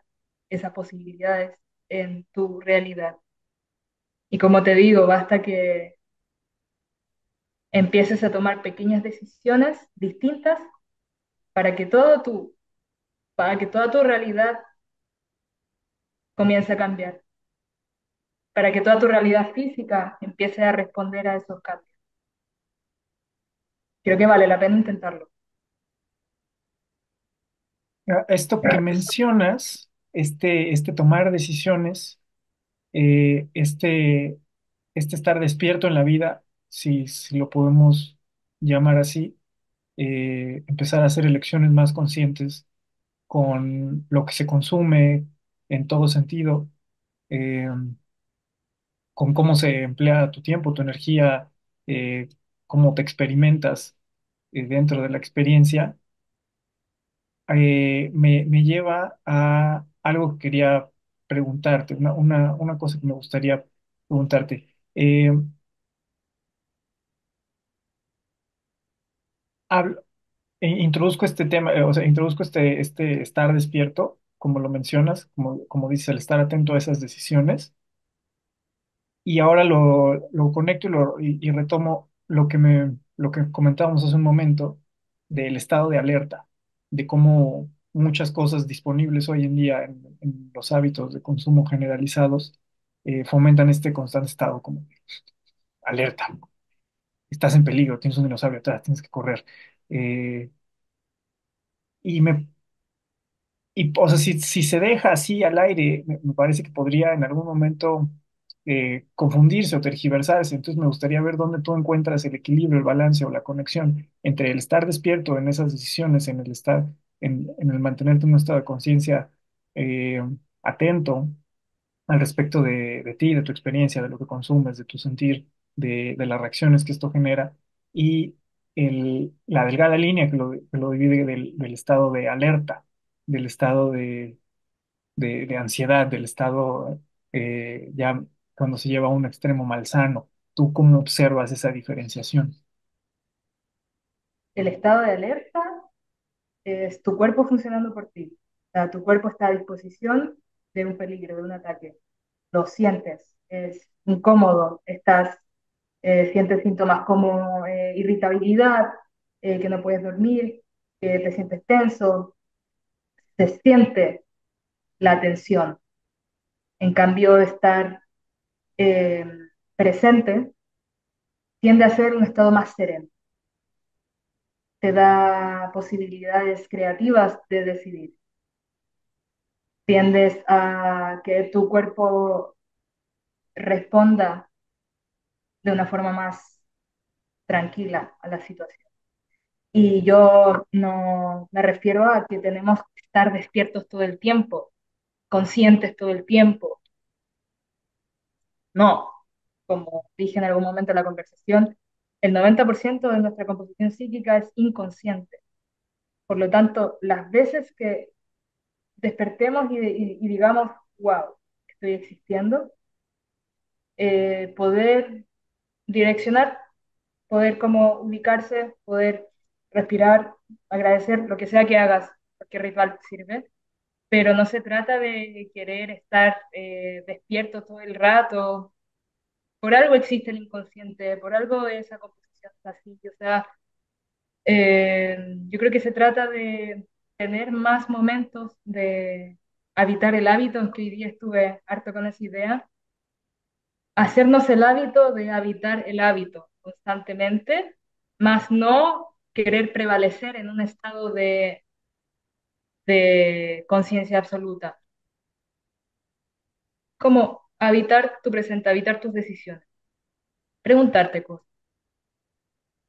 esas posibilidades en tu realidad. Y como te digo, basta que empieces a tomar pequeñas decisiones distintas para que para que toda tu realidad comience a cambiar, para que toda tu realidad física empiece a responder a esos cambios. Creo que vale la pena intentarlo.
Esto que mencionas, este tomar decisiones, eh, este, este estar despierto en la vida, si lo podemos llamar así, empezar a hacer elecciones más conscientes con lo que se consume en todo sentido, eh, con cómo se emplea tu tiempo, tu energía, cómo te experimentas dentro de la experiencia, me lleva a algo que quería preguntarte, una cosa que me gustaría preguntarte. Hablo- Introduzco este tema, o sea, introduzco este estar despierto, como lo mencionas, como dices, el estar atento a esas decisiones. Y ahora lo conecto y retomo lo que comentábamos hace un momento del estado de alerta, de cómo muchas cosas disponibles hoy en día en los hábitos de consumo generalizados fomentan este constante estado como de alerta. Estás en peligro, tienes un dinosaurio atrás, tienes que correr. y o sea, si se deja así al aire, me parece que podría en algún momento confundirse o tergiversarse. Entonces me gustaría ver dónde tú encuentras el equilibrio, el balance o la conexión entre el estar despierto en esas decisiones, en el estar, en el mantenerte en un estado de conciencia eh, atento al respecto de ti, de tu experiencia, de lo que consumes, de tu sentir, de las reacciones que esto genera y la delgada línea que lo divide del estado de alerta, del estado de ansiedad, del estado ya cuando se lleva a un extremo malsano. ¿Tú cómo observas esa diferenciación?
El estado de alerta es tu cuerpo funcionando por ti. O sea, tu cuerpo está a disposición de un peligro, de un ataque. Lo sientes, es incómodo, sientes síntomas como irritabilidad, que no puedes dormir, que te sientes tenso, se siente la tensión. En cambio, estar eh, presente tiende a ser un estado más sereno, te da posibilidades creativas de decidir. Tiendes a que tu cuerpo responda de una forma más tranquila a la situación. Y yo no me refiero a que tenemos que estar despiertos todo el tiempo, conscientes todo el tiempo. No, como dije en algún momento en la conversación, el 90% de nuestra composición psíquica es inconsciente. Por lo tanto, las veces que despertemos y digamos, wow, estoy existiendo, poder direccionar, poder como ubicarse, poder respirar, agradecer lo que sea que hagas, porque ritual sirve, pero no se trata de querer estar despierto todo el rato. Por algo existe el inconsciente, por algo esa composición está así. O sea, yo creo que se trata de tener más momentos de habitar el hábito, que hoy día estuve harto con esa idea, hacernos el hábito de habitar el hábito constantemente, más no querer prevalecer en un estado de conciencia absoluta. Como habitar tu presente, habitar tus decisiones, preguntarte cosas.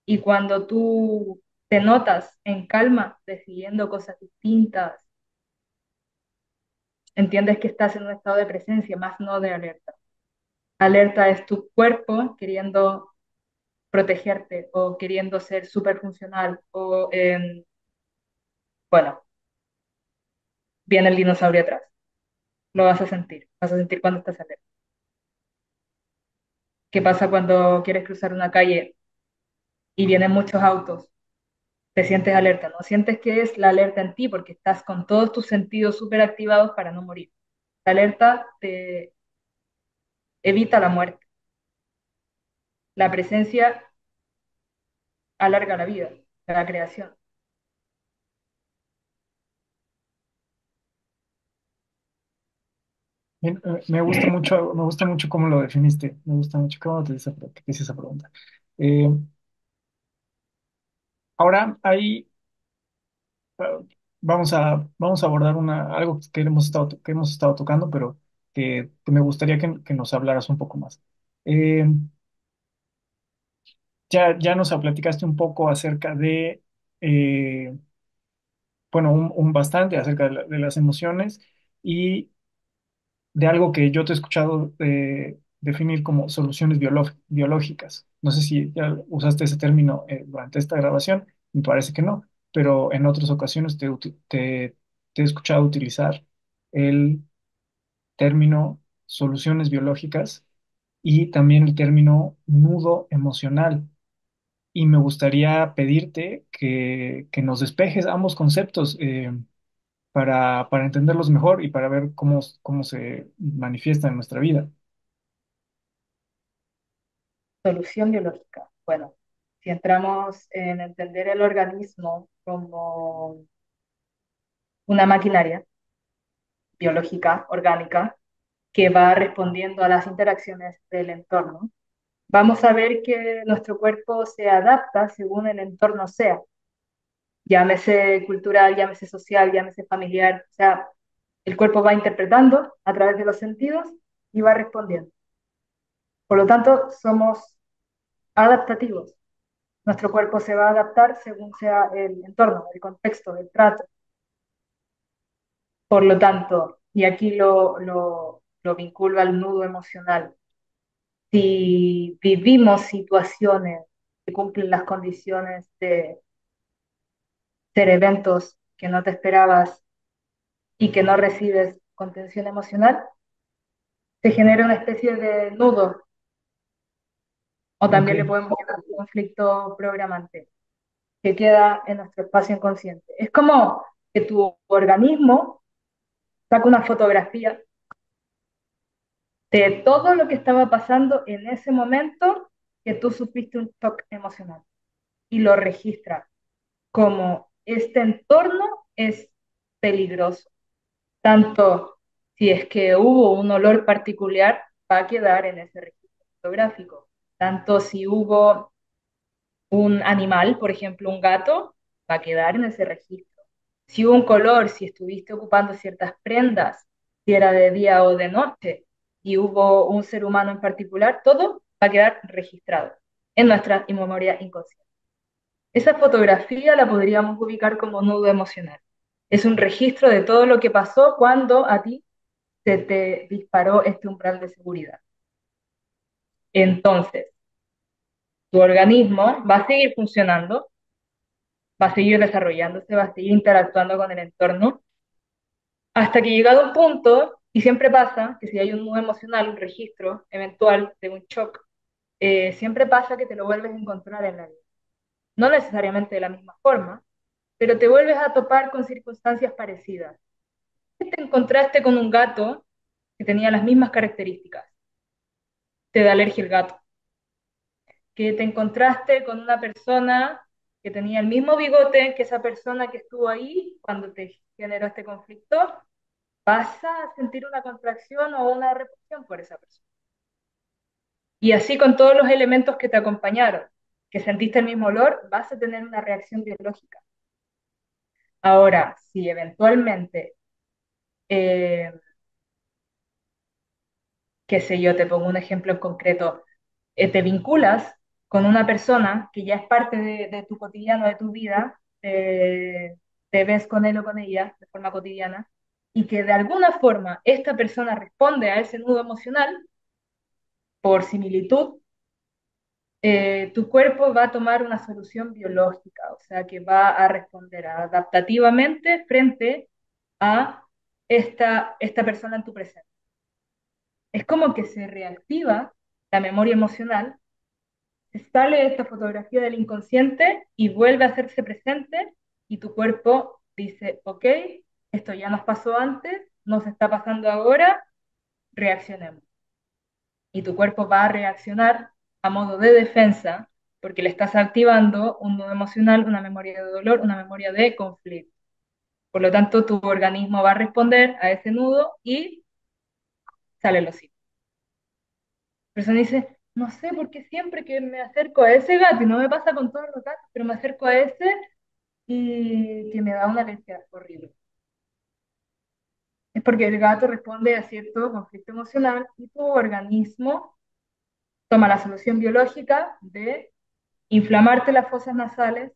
Y cuando tú te notas en calma, decidiendo cosas distintas, entiendes que estás en un estado de presencia, más no de alerta. Alerta es tu cuerpo queriendo protegerte o queriendo ser súper funcional o, bueno, viene el dinosaurio atrás. Lo vas a sentir cuando estás alerta. ¿Qué pasa cuando quieres cruzar una calle y vienen muchos autos? Te sientes alerta, ¿no? Sientes que es la alerta en ti porque estás con todos tus sentidos súper activados para no morir. La alerta te evita la muerte. La presencia alarga la vida, la creación.
Bien, me gusta mucho cómo lo definiste, me gusta mucho cómo te hice esa pregunta. Eh, ahora hay ah, vamos a abordar algo que hemos estado tocando, pero que me gustaría que nos hablaras un poco más. Eh, ya nos platicaste un poco acerca eh, bueno, un bastante acerca de las emociones y de algo que yo te he escuchado definir como soluciones biológicas. No sé si ya usaste ese término durante esta grabación, me parece que no, pero en otras ocasiones te he escuchado utilizar el término soluciones biológicas y también el término nudo emocional. Y me gustaría pedirte que nos despejes ambos conceptos para entenderlos mejor y para ver cómo se manifiesta en nuestra vida.
Solución biológica. Bueno, si entramos en entender el organismo como una maquinaria biológica, orgánica, que va respondiendo a las interacciones del entorno, vamos a ver que nuestro cuerpo se adapta según el entorno sea. llámese cultural, llámese social, llámese familiar. O sea, el cuerpo va interpretando a través de los sentidos y va respondiendo. Por lo tanto, somos adaptativos. Nuestro cuerpo se va a adaptar según sea el entorno, el contexto, el trato. Por lo tanto, y aquí lo vinculo al nudo emocional, si vivimos situaciones que cumplen las condiciones de ser eventos que no te esperabas y que no recibes contención emocional, se genera una especie de nudo, o
Ok,
también le podemos llamar conflicto programante, que queda en nuestro espacio inconsciente. Es como que tu organismo saca una fotografía de todo lo que estaba pasando en ese momento que tú sufriste un shock emocional y lo registra como este entorno es peligroso. Tanto si es que hubo un olor particular, va a quedar en ese registro fotográfico. Tanto si hubo un animal, por ejemplo, un gato, va a quedar en ese registro. Si hubo un color, si estuviste ocupando ciertas prendas, si era de día o de noche, y hubo un ser humano en particular, todo va a quedar registrado en nuestra memoria inconsciente. Esa fotografía la podríamos ubicar como nudo emocional. Es un registro de todo lo que pasó cuando a ti se te disparó este umbral de seguridad. Entonces, tu organismo va a seguir funcionando, va a seguir desarrollándose, va a seguir interactuando con el entorno, hasta que llegado un punto, y siempre pasa que si hay un nudo emocional, un registro eventual de un shock, siempre pasa que te lo vuelves a encontrar en la vida. No necesariamente de la misma forma, pero te vuelves a topar con circunstancias parecidas. Te encontraste con un gato que tenía las mismas características, te da alergia el gato. Que te encontraste con una persona que tenía el mismo bigote que esa persona que estuvo ahí cuando te generó este conflicto, vas a sentir una contracción o una repulsión por esa persona. Y así con todos los elementos que te acompañaron, que sentiste el mismo olor, vas a tener una reacción biológica. Ahora, si eventualmente, eh, qué sé yo, te pongo un ejemplo en concreto, te vinculas con una persona que ya es parte de tu cotidiano, de tu vida, te ves con él o con ella de forma cotidiana, y que de alguna forma esta persona responde a ese nudo emocional por similitud, tu cuerpo va a tomar una solución biológica, o sea que va a responder adaptativamente frente a esta persona en tu presente. Es como que se reactiva la memoria emocional, sale esta fotografía del inconsciente y vuelve a hacerse presente y tu cuerpo dice, ok, esto ya nos pasó antes, nos está pasando ahora, reaccionemos. Y tu cuerpo va a reaccionar a modo de defensa porque le estás activando un nudo emocional, una memoria de dolor, una memoria de conflicto. Por lo tanto, tu organismo va a responder a ese nudo y sale los síntomas. La persona dice, no sé por qué siempre que me acerco a ese gato, y no me pasa con todos los gatos, pero me acerco a ese y que me da una alergia horrible. Es porque el gato responde a cierto conflicto emocional y tu organismo toma la solución biológica de inflamarte las fosas nasales.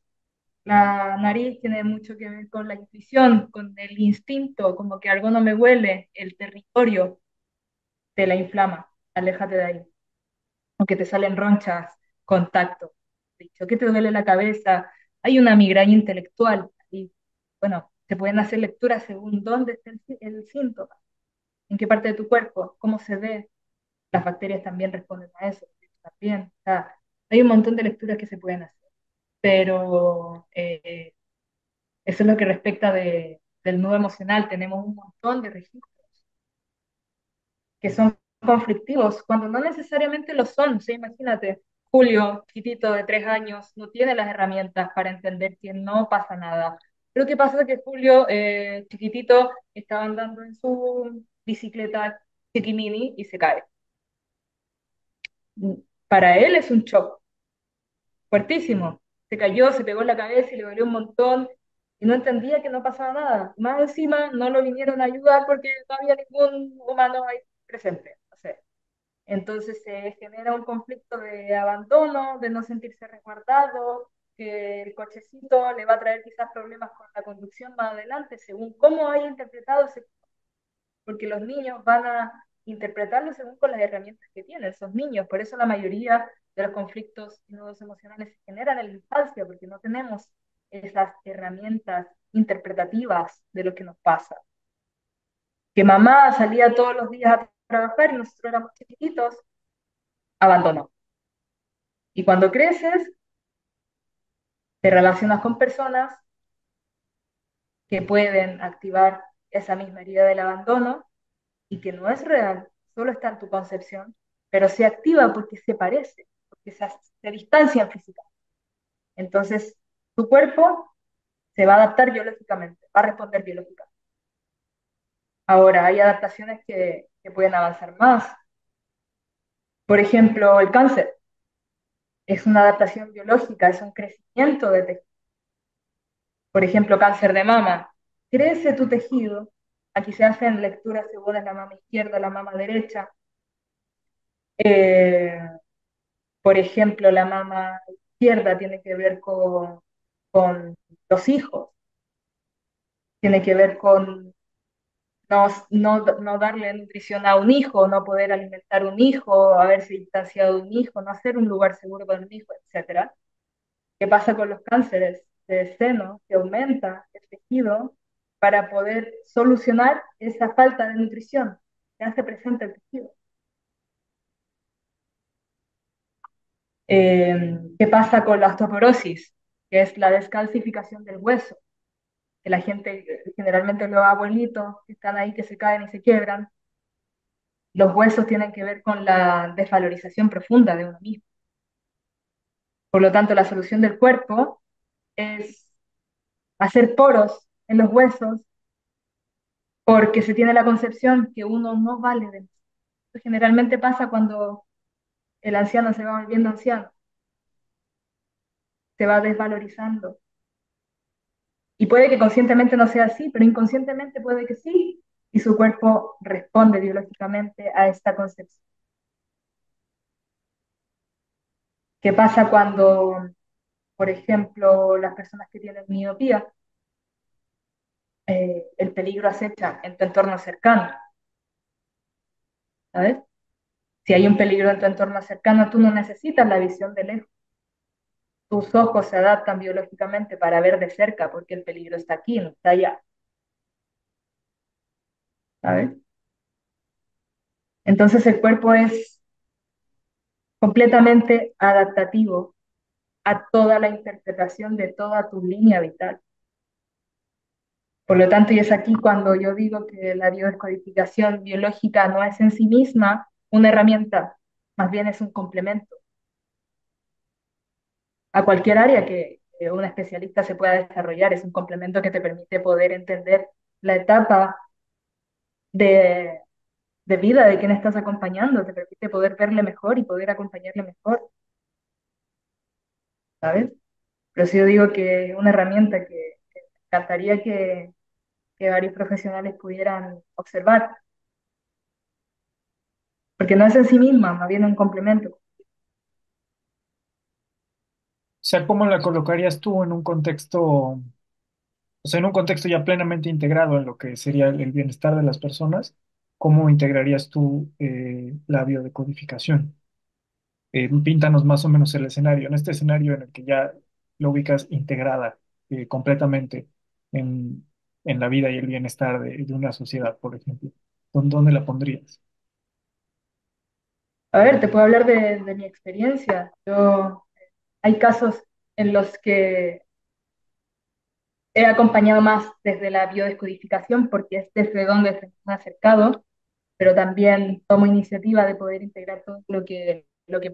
La nariz tiene mucho que ver con la intuición, con el instinto, como que algo no me huele, el territorio te la inflama, aléjate de ahí. O que te salen ronchas, contacto. Dicho, que te duele la cabeza, hay una migraña intelectual. Y bueno, te pueden hacer lecturas según dónde está el síntoma, en qué parte de tu cuerpo, cómo se ve. Las bacterias también responden a eso, también. O sea, hay un montón de lecturas que se pueden hacer. Pero eso es lo que respecta del nudo emocional. Tenemos un montón de registros que son conflictivos, cuando no necesariamente lo son. O sea, imagínate, Julio, chiquitito de 3 años, no tiene las herramientas para entender que no pasa nada. Pero ¿qué pasa? Que Julio, chiquitito, estaba andando en su bicicleta chiquimini y se cae. Para él es un shock fuertísimo. Se cayó, se pegó en la cabeza y le dolió un montón. y no entendía que no pasaba nada. Más encima no lo vinieron a ayudar porque no había ningún humano ahí presente. O sea, entonces se genera un conflicto de abandono, de no sentirse resguardado, que el cochecito le va a traer quizás problemas con la conducción más adelante, según cómo haya interpretado ese, porque los niños van a interpretarlo según con las herramientas que tienen esos niños. Por eso la mayoría de los conflictos y nudos emocionales se generan en la infancia, porque no tenemos esas herramientas interpretativas de lo que nos pasa. Que mamá salía todos los días a trabajar y nosotros éramos chiquititos, abandonó. Y cuando creces, te relacionas con personas que pueden activar esa misma herida del abandono y que no es real, solo está en tu concepción, pero se activa porque se parece, porque se distancian físicamente. Entonces, tu cuerpo se va a adaptar biológicamente, va a responder biológicamente. Ahora, hay adaptaciones que pueden avanzar más. Por ejemplo, el cáncer es una adaptación biológica, es un crecimiento de tejido. Por ejemplo, cáncer de mama. Crece tu tejido. Aquí se hacen lecturas según la mama izquierda, la mama derecha. Eh, por ejemplo, la mama izquierda tiene que ver con los hijos, tiene que ver con no darle nutrición a un hijo, no poder alimentar un hijo, haberse distanciado de un hijo, no hacer un lugar seguro para un hijo, etcétera. ¿Qué pasa con los cánceres de seno? Que aumenta el tejido para poder solucionar esa falta de nutrición que hace presente el tejido. ¿Qué pasa con la osteoporosis? Que es la descalcificación del hueso, que la gente, generalmente los abuelitos que están ahí que se caen y se quiebran, los huesos tienen que ver con la desvalorización profunda de uno mismo. Por lo tanto, la solución del cuerpo es hacer poros en los huesos porque se tiene la concepción que uno no vale de más. Esto generalmente pasa cuando el anciano se va volviendo anciano, se va desvalorizando. Y puede que conscientemente no sea así, pero inconscientemente puede que sí, y su cuerpo responde biológicamente a esta concepción. ¿Qué pasa cuando, por ejemplo, las personas que tienen miopía, el peligro acecha en tu entorno cercano? ¿Sabes? Si hay un peligro en tu entorno cercano, tú no necesitas la visión de lejos. Tus ojos se adaptan biológicamente para ver de cerca porque el peligro está aquí, no está allá. ¿Sabes? Entonces el cuerpo es completamente adaptativo a toda la interpretación de toda tu línea vital. Por lo tanto, y es aquí cuando yo digo que la biodescodificación biológica no es en sí misma una herramienta, más bien es un complemento a cualquier área que un especialista se pueda desarrollar, es un complemento que te permite poder entender la etapa de, de vida de quien estás acompañando, te permite poder verle mejor y poder acompañarle mejor, ¿sabes? Pero sí yo digo que es una herramienta que me encantaría que varios profesionales pudieran observar, porque no es en sí misma, más bien un complemento.
O sea, ¿cómo la colocarías tú en un contexto, o sea, en un contexto ya plenamente integrado en lo que sería el bienestar de las personas? ¿Cómo integrarías tú la biodecodificación? Píntanos más o menos el escenario, en este escenario en el que ya lo ubicas integrada completamente en, en la vida y el bienestar de una sociedad, por ejemplo. ¿Dónde la pondrías?
A ver, te puedo hablar de mi experiencia. Hay casos en los que he acompañado más desde la biodescodificación porque es desde donde se me ha acercado, pero también tomo iniciativa de poder integrar todo lo que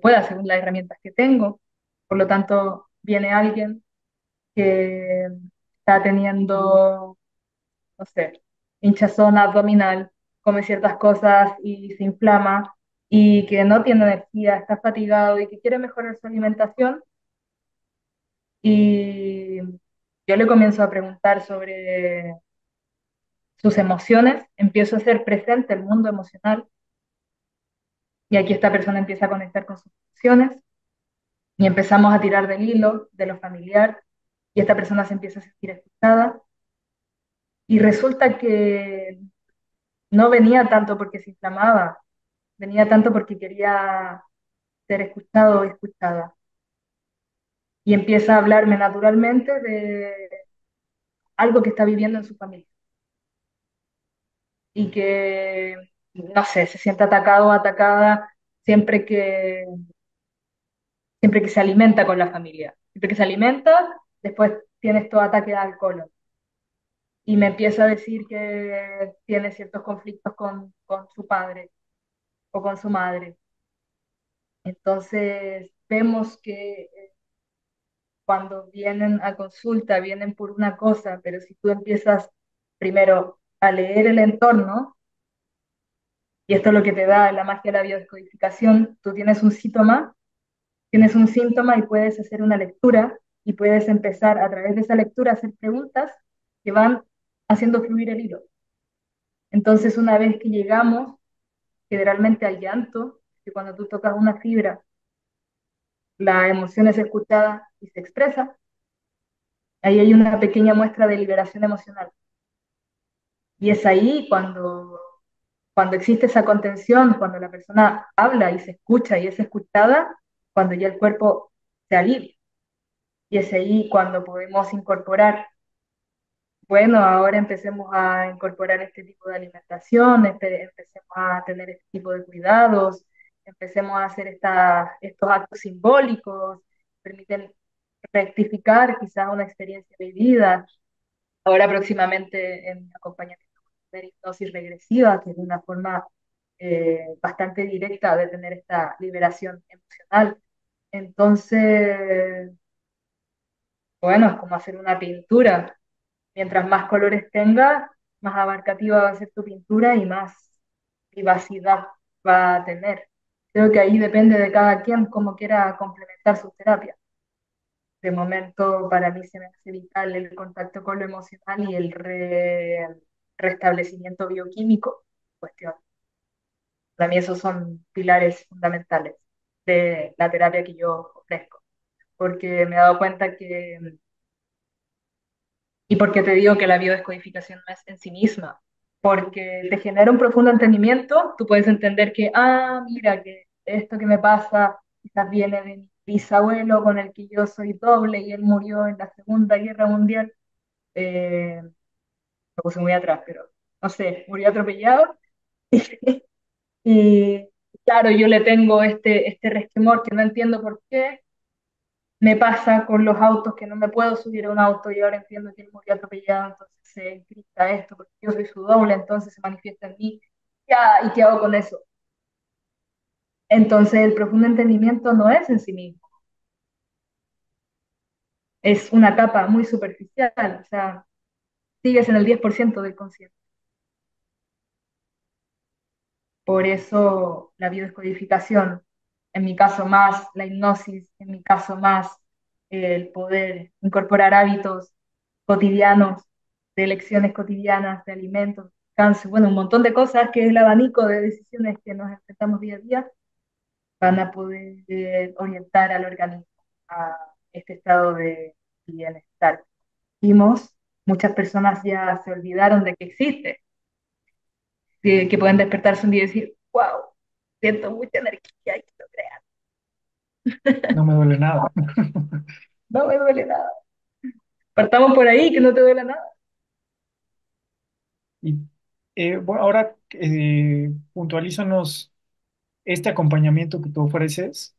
pueda según las herramientas que tengo. Por lo tanto, viene alguien que está teniendo, no sé, hinchazón abdominal, come ciertas cosas y se inflama y que no tiene energía, está fatigado y que quiere mejorar su alimentación y Yo le comienzo a preguntar sobre sus emociones, empiezo a ser presente el mundo emocional y aquí esta persona empieza a conectar con sus emociones y empezamos a tirar del hilo de lo familiar y esta persona se empieza a sentir escuchada y resulta que no venía tanto porque se inflamaba, venía tanto porque quería ser escuchado o escuchada y empieza a hablarme naturalmente de algo que está viviendo en su familia y que, no sé, se siente atacado o atacada siempre que, siempre que se alimenta con la familia. Siempre que se alimenta, después tiene estos ataques de alcohol. Y me empieza a decir que tiene ciertos conflictos con su padre o con su madre. Entonces, vemos que cuando vienen a consulta, vienen por una cosa, pero si tú empiezas primero a leer el entorno, y esto es lo que te da la magia de la biodescodificación, tú tienes un síntoma y puedes hacer una lectura y puedes empezar a través de esa lectura a hacer preguntas que van haciendo fluir el hilo. Entonces, una vez que llegamos generalmente al llanto, que cuando tú tocas una fibra, la emoción es escuchada y se expresa, ahí hay una pequeña muestra de liberación emocional. Y es ahí cuando existe esa contención, cuando la persona habla y se escucha y es escuchada, cuando ya el cuerpo se alivia. Y es ahí cuando podemos incorporar, bueno, ahora empecemos a incorporar este tipo de alimentación, empecemos a tener este tipo de cuidados, empecemos a hacer estos actos simbólicos, permiten rectificar quizás una experiencia vivida. Ahora próximamente en mi acompañamiento de hipnosis regresiva, que es una forma bastante directa de tener esta liberación emocional. Entonces, bueno, es como hacer una pintura. Mientras más colores tenga, más abarcativa va a ser tu pintura y más vivacidad va a tener. Creo que ahí depende de cada quien cómo quiera complementar sus terapias. De momento, para mí se me hace vital el contacto con lo emocional y el restablecimiento bioquímico. Cuestión. Para mí esos son pilares fundamentales de la terapia que yo ofrezco, porque me he dado cuenta que, y porque te digo que la biodescodificación no es en sí misma, porque te genera un profundo entendimiento, tú puedes entender que, mira, que esto que me pasa quizás viene de mi bisabuelo con el que yo soy doble y él murió en la Segunda Guerra Mundial. Me puse muy atrás, pero no sé, murió atropellado. Y claro, yo le tengo este resquemor que no entiendo por qué. Me pasa con los autos que no me puedo subir a un auto y ahora entiendo que él murió atropellado, entonces se encripta esto, porque yo soy su doble, entonces se manifiesta en mí. Ya, ¿y qué hago con eso? Entonces el profundo entendimiento no es en sí mismo, es una capa muy superficial, o sea, sigues en el 10% del consciente. Por eso la biodescodificación, en mi caso más la hipnosis, en mi caso más el poder incorporar hábitos cotidianos, de elecciones cotidianas, de alimentos, descanso, bueno, un montón de cosas que es el abanico de decisiones que nos enfrentamos día a día, van a poder orientar al organismo a este estado de bienestar. Vimos, muchas personas ya se olvidaron de que existe, que pueden despertarse un día y decir, wow, siento mucha energía y quiero crear.
No me duele nada.
No me duele nada. Partamos por ahí, que no te duele nada.
Y bueno, ahora puntualízanos este acompañamiento que tú ofreces,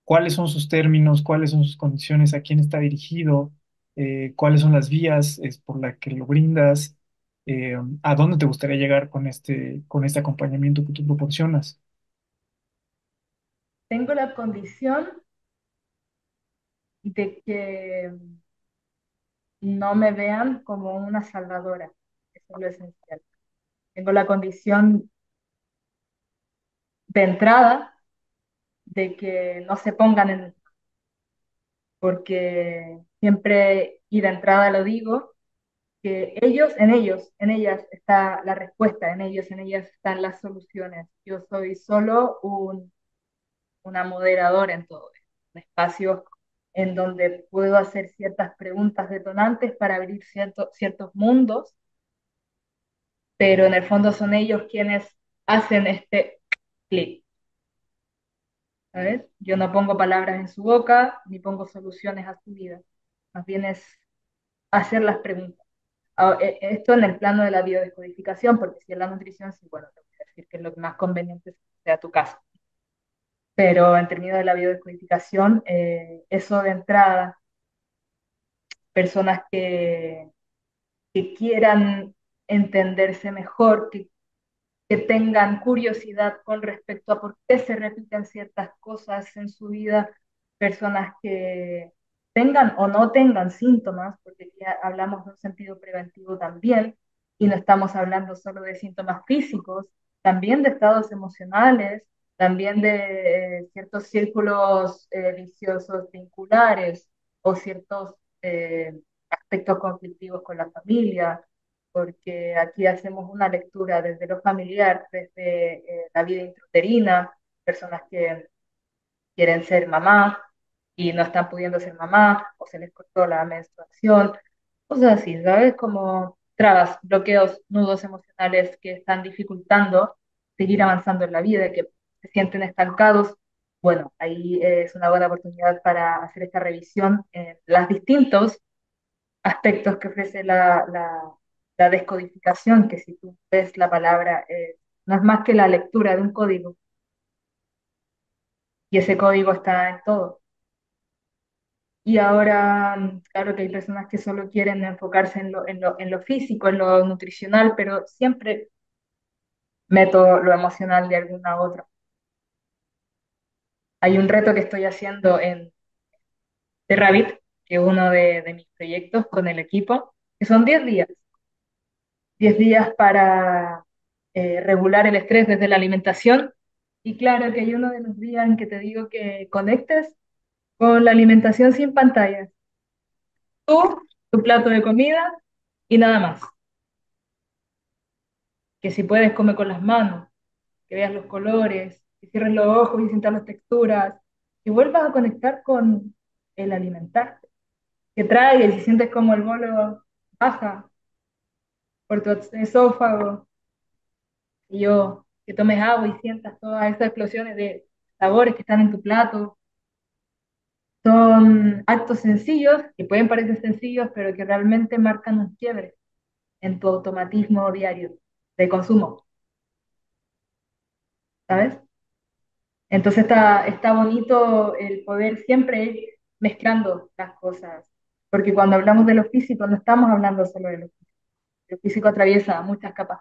cuáles son sus términos, cuáles son sus condiciones, a quién está dirigido, cuáles son las vías por las que lo brindas, a dónde te gustaría llegar con este acompañamiento que tú proporcionas.
Tengo la condición de que no me vean como una salvadora. Eso es lo esencial. Tengo la condición de entrada de que no se pongan en, porque siempre y de entrada lo digo, que en ellas está la respuesta, en ellas están las soluciones. Yo soy solo una moderadora en todo esto, un espacio en donde puedo hacer ciertas preguntas detonantes para abrir ciertos mundos, pero en el fondo son ellos quienes hacen este clic, ¿sabes? Yo no pongo palabras en su boca ni pongo soluciones a su vida, más bien es hacer las preguntas. Esto en el plano de la biodescodificación, porque si es la nutrición, sí, bueno, te voy a decir que es lo más conveniente sea tu caso. Pero en términos de la biodescodificación, eso de entrada, personas que quieran entenderse mejor, que tengan curiosidad con respecto a por qué se repiten ciertas cosas en su vida, personas que tengan o no tengan síntomas, porque ya hablamos de un sentido preventivo también, y no estamos hablando solo de síntomas físicos, también de estados emocionales, también de ciertos círculos viciosos vinculares o ciertos aspectos conflictivos con la familia, porque aquí hacemos una lectura desde lo familiar, desde la vida intrauterina, personas que quieren ser mamá y no están pudiendo ser mamá, o se les cortó la menstruación, cosas así, ¿sabes? Como trabas, bloqueos, nudos emocionales que están dificultando seguir avanzando en la vida, que se sienten estancados. Bueno, ahí es una buena oportunidad para hacer esta revisión en los distintos aspectos que ofrece la descodificación, que si tú ves la palabra, no es más que la lectura de un código, y ese código está en todo. Y ahora, claro que hay personas que solo quieren enfocarse en lo físico, en lo nutricional, pero siempre meto lo emocional de alguna otra. Hay un reto que estoy haciendo en The Rabbit, que es uno de mis proyectos con el equipo, que son 10 días. 10 días para regular el estrés desde la alimentación. Y claro que hay uno de los días en que te digo que conectes con la alimentación sin pantallas. Tú, tu plato de comida y nada más. Que si puedes, come con las manos, que veas los colores, que cierres los ojos y sientas las texturas, que vuelvas a conectar con el alimentarte, que traigas y sientes como el bolo baja por tu esófago, y yo, que tomes agua y sientas todas esas explosiones de sabores que están en tu plato. Son actos sencillos, que pueden parecer sencillos, pero que realmente marcan un quiebre en tu automatismo diario de consumo, ¿sabes? Entonces está bonito el poder siempre ir mezclando las cosas, porque cuando hablamos de lo físico no estamos hablando solo de lo físico, lo físico atraviesa muchas capas.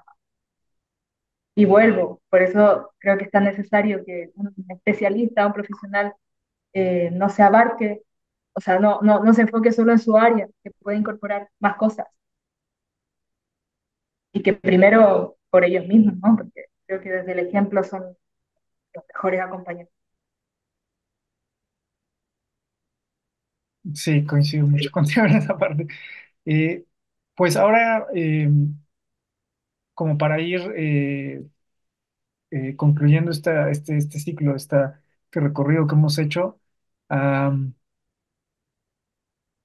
Y vuelvo, por eso creo que es tan necesario que un especialista, un profesional, no se abarque, o sea, no se enfoque solo en su área, que puede incorporar más cosas y que primero por ellos mismos, ¿no? Porque creo que desde el ejemplo son los mejores acompañantes.
Sí, coincido mucho contigo en esa parte. Eh, pues ahora, como para ir concluyendo este ciclo, este recorrido que hemos hecho, am,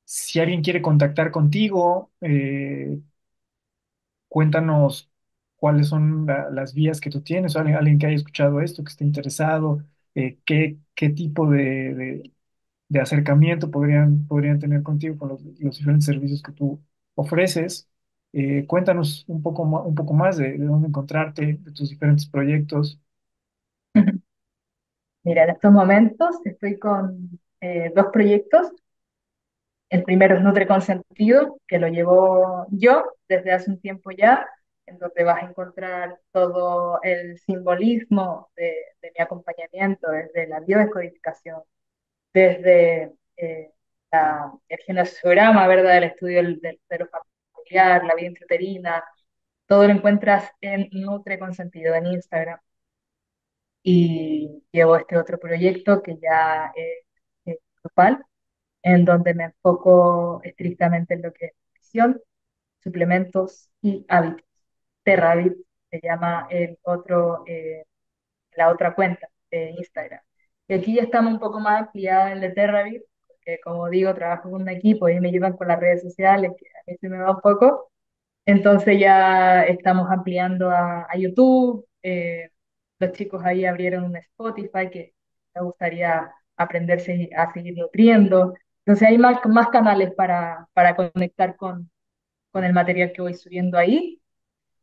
si alguien quiere contactar contigo, cuéntanos cuáles son las vías que tú tienes, o alguien que haya escuchado esto, que esté interesado, qué tipo de acercamiento podrían tener contigo con los diferentes servicios que tú ofreces. Cuéntanos un poco más de dónde encontrarte, de tus diferentes proyectos.
Mira, en estos momentos estoy con dos proyectos. El primero es Nutre Consentido, que lo llevo yo desde hace un tiempo ya, en donde vas a encontrar todo el simbolismo de mi acompañamiento, desde la biodescodificación, desde el genosiograma, ¿verdad? El estudio de lo familiar, la vida intrauterina, todo lo encuentras en Nutre Consentido en Instagram. Y llevo este otro proyecto que ya es grupal, en donde me enfoco estrictamente en lo que es nutrición, suplementos y hábitos. Terravit se llama la otra cuenta de Instagram. Y aquí ya estamos un poco más ampliadas en el de Terravit, porque como digo, trabajo con un equipo y me ayudan con las redes sociales, que a mí se me va un poco. Entonces ya estamos ampliando a YouTube. Los chicos ahí abrieron un Spotify que me gustaría aprenderse a seguir nutriendo. Entonces hay más canales para conectar con el material que voy subiendo ahí,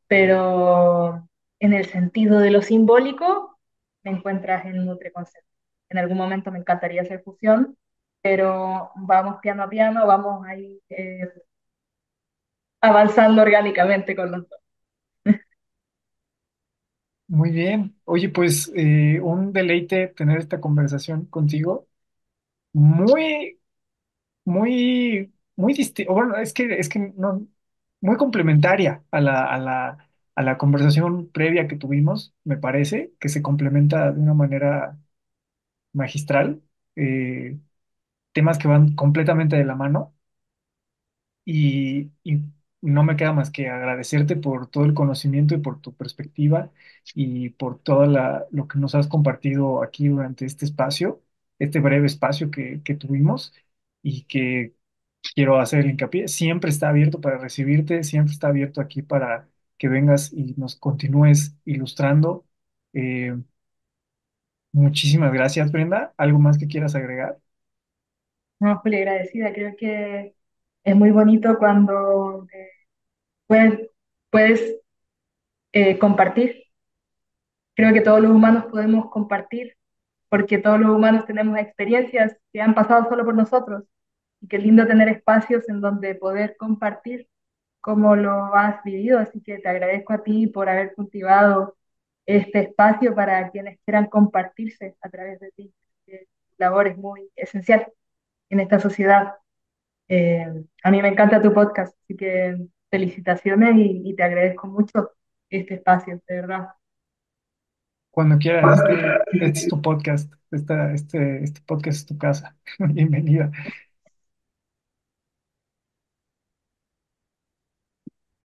pero en el sentido de lo simbólico, me encuentras en NutriConcept. En algún momento me encantaría hacer fusión, pero vamos piano a piano, vamos ahí avanzando orgánicamente con los dos.
Muy bien. Oye, pues un deleite tener esta conversación contigo. Muy, muy distinta. Bueno, es que no, muy complementaria a la conversación previa que tuvimos, me parece, que se complementa de una manera magistral. eh, Temas que van completamente de la mano. Y no me queda más que agradecerte por todo el conocimiento y por tu perspectiva y por todo lo que nos has compartido aquí durante este espacio, este breve espacio que tuvimos y que quiero hacer el hincapié. Siempre está abierto para recibirte, siempre está abierto aquí para que vengas y nos continúes ilustrando. Eh, Muchísimas gracias, Brenda. ¿Algo más que quieras agregar?
No, Juli, agradecida. Creo que es muy bonito cuando puedes, puedes compartir. Creo que todos los humanos podemos compartir porque todos los humanos tenemos experiencias que han pasado solo por nosotros. Y qué lindo tener espacios en donde poder compartir cómo lo has vivido. Así que te agradezco a ti por haber cultivado este espacio para quienes quieran compartirse a través de ti. Tu labor es muy esencial en esta sociedad. A mí me encanta tu podcast, así que felicitaciones y te agradezco mucho este espacio, de verdad.
Cuando quieras, este es tu podcast, este podcast es tu casa. Bienvenida.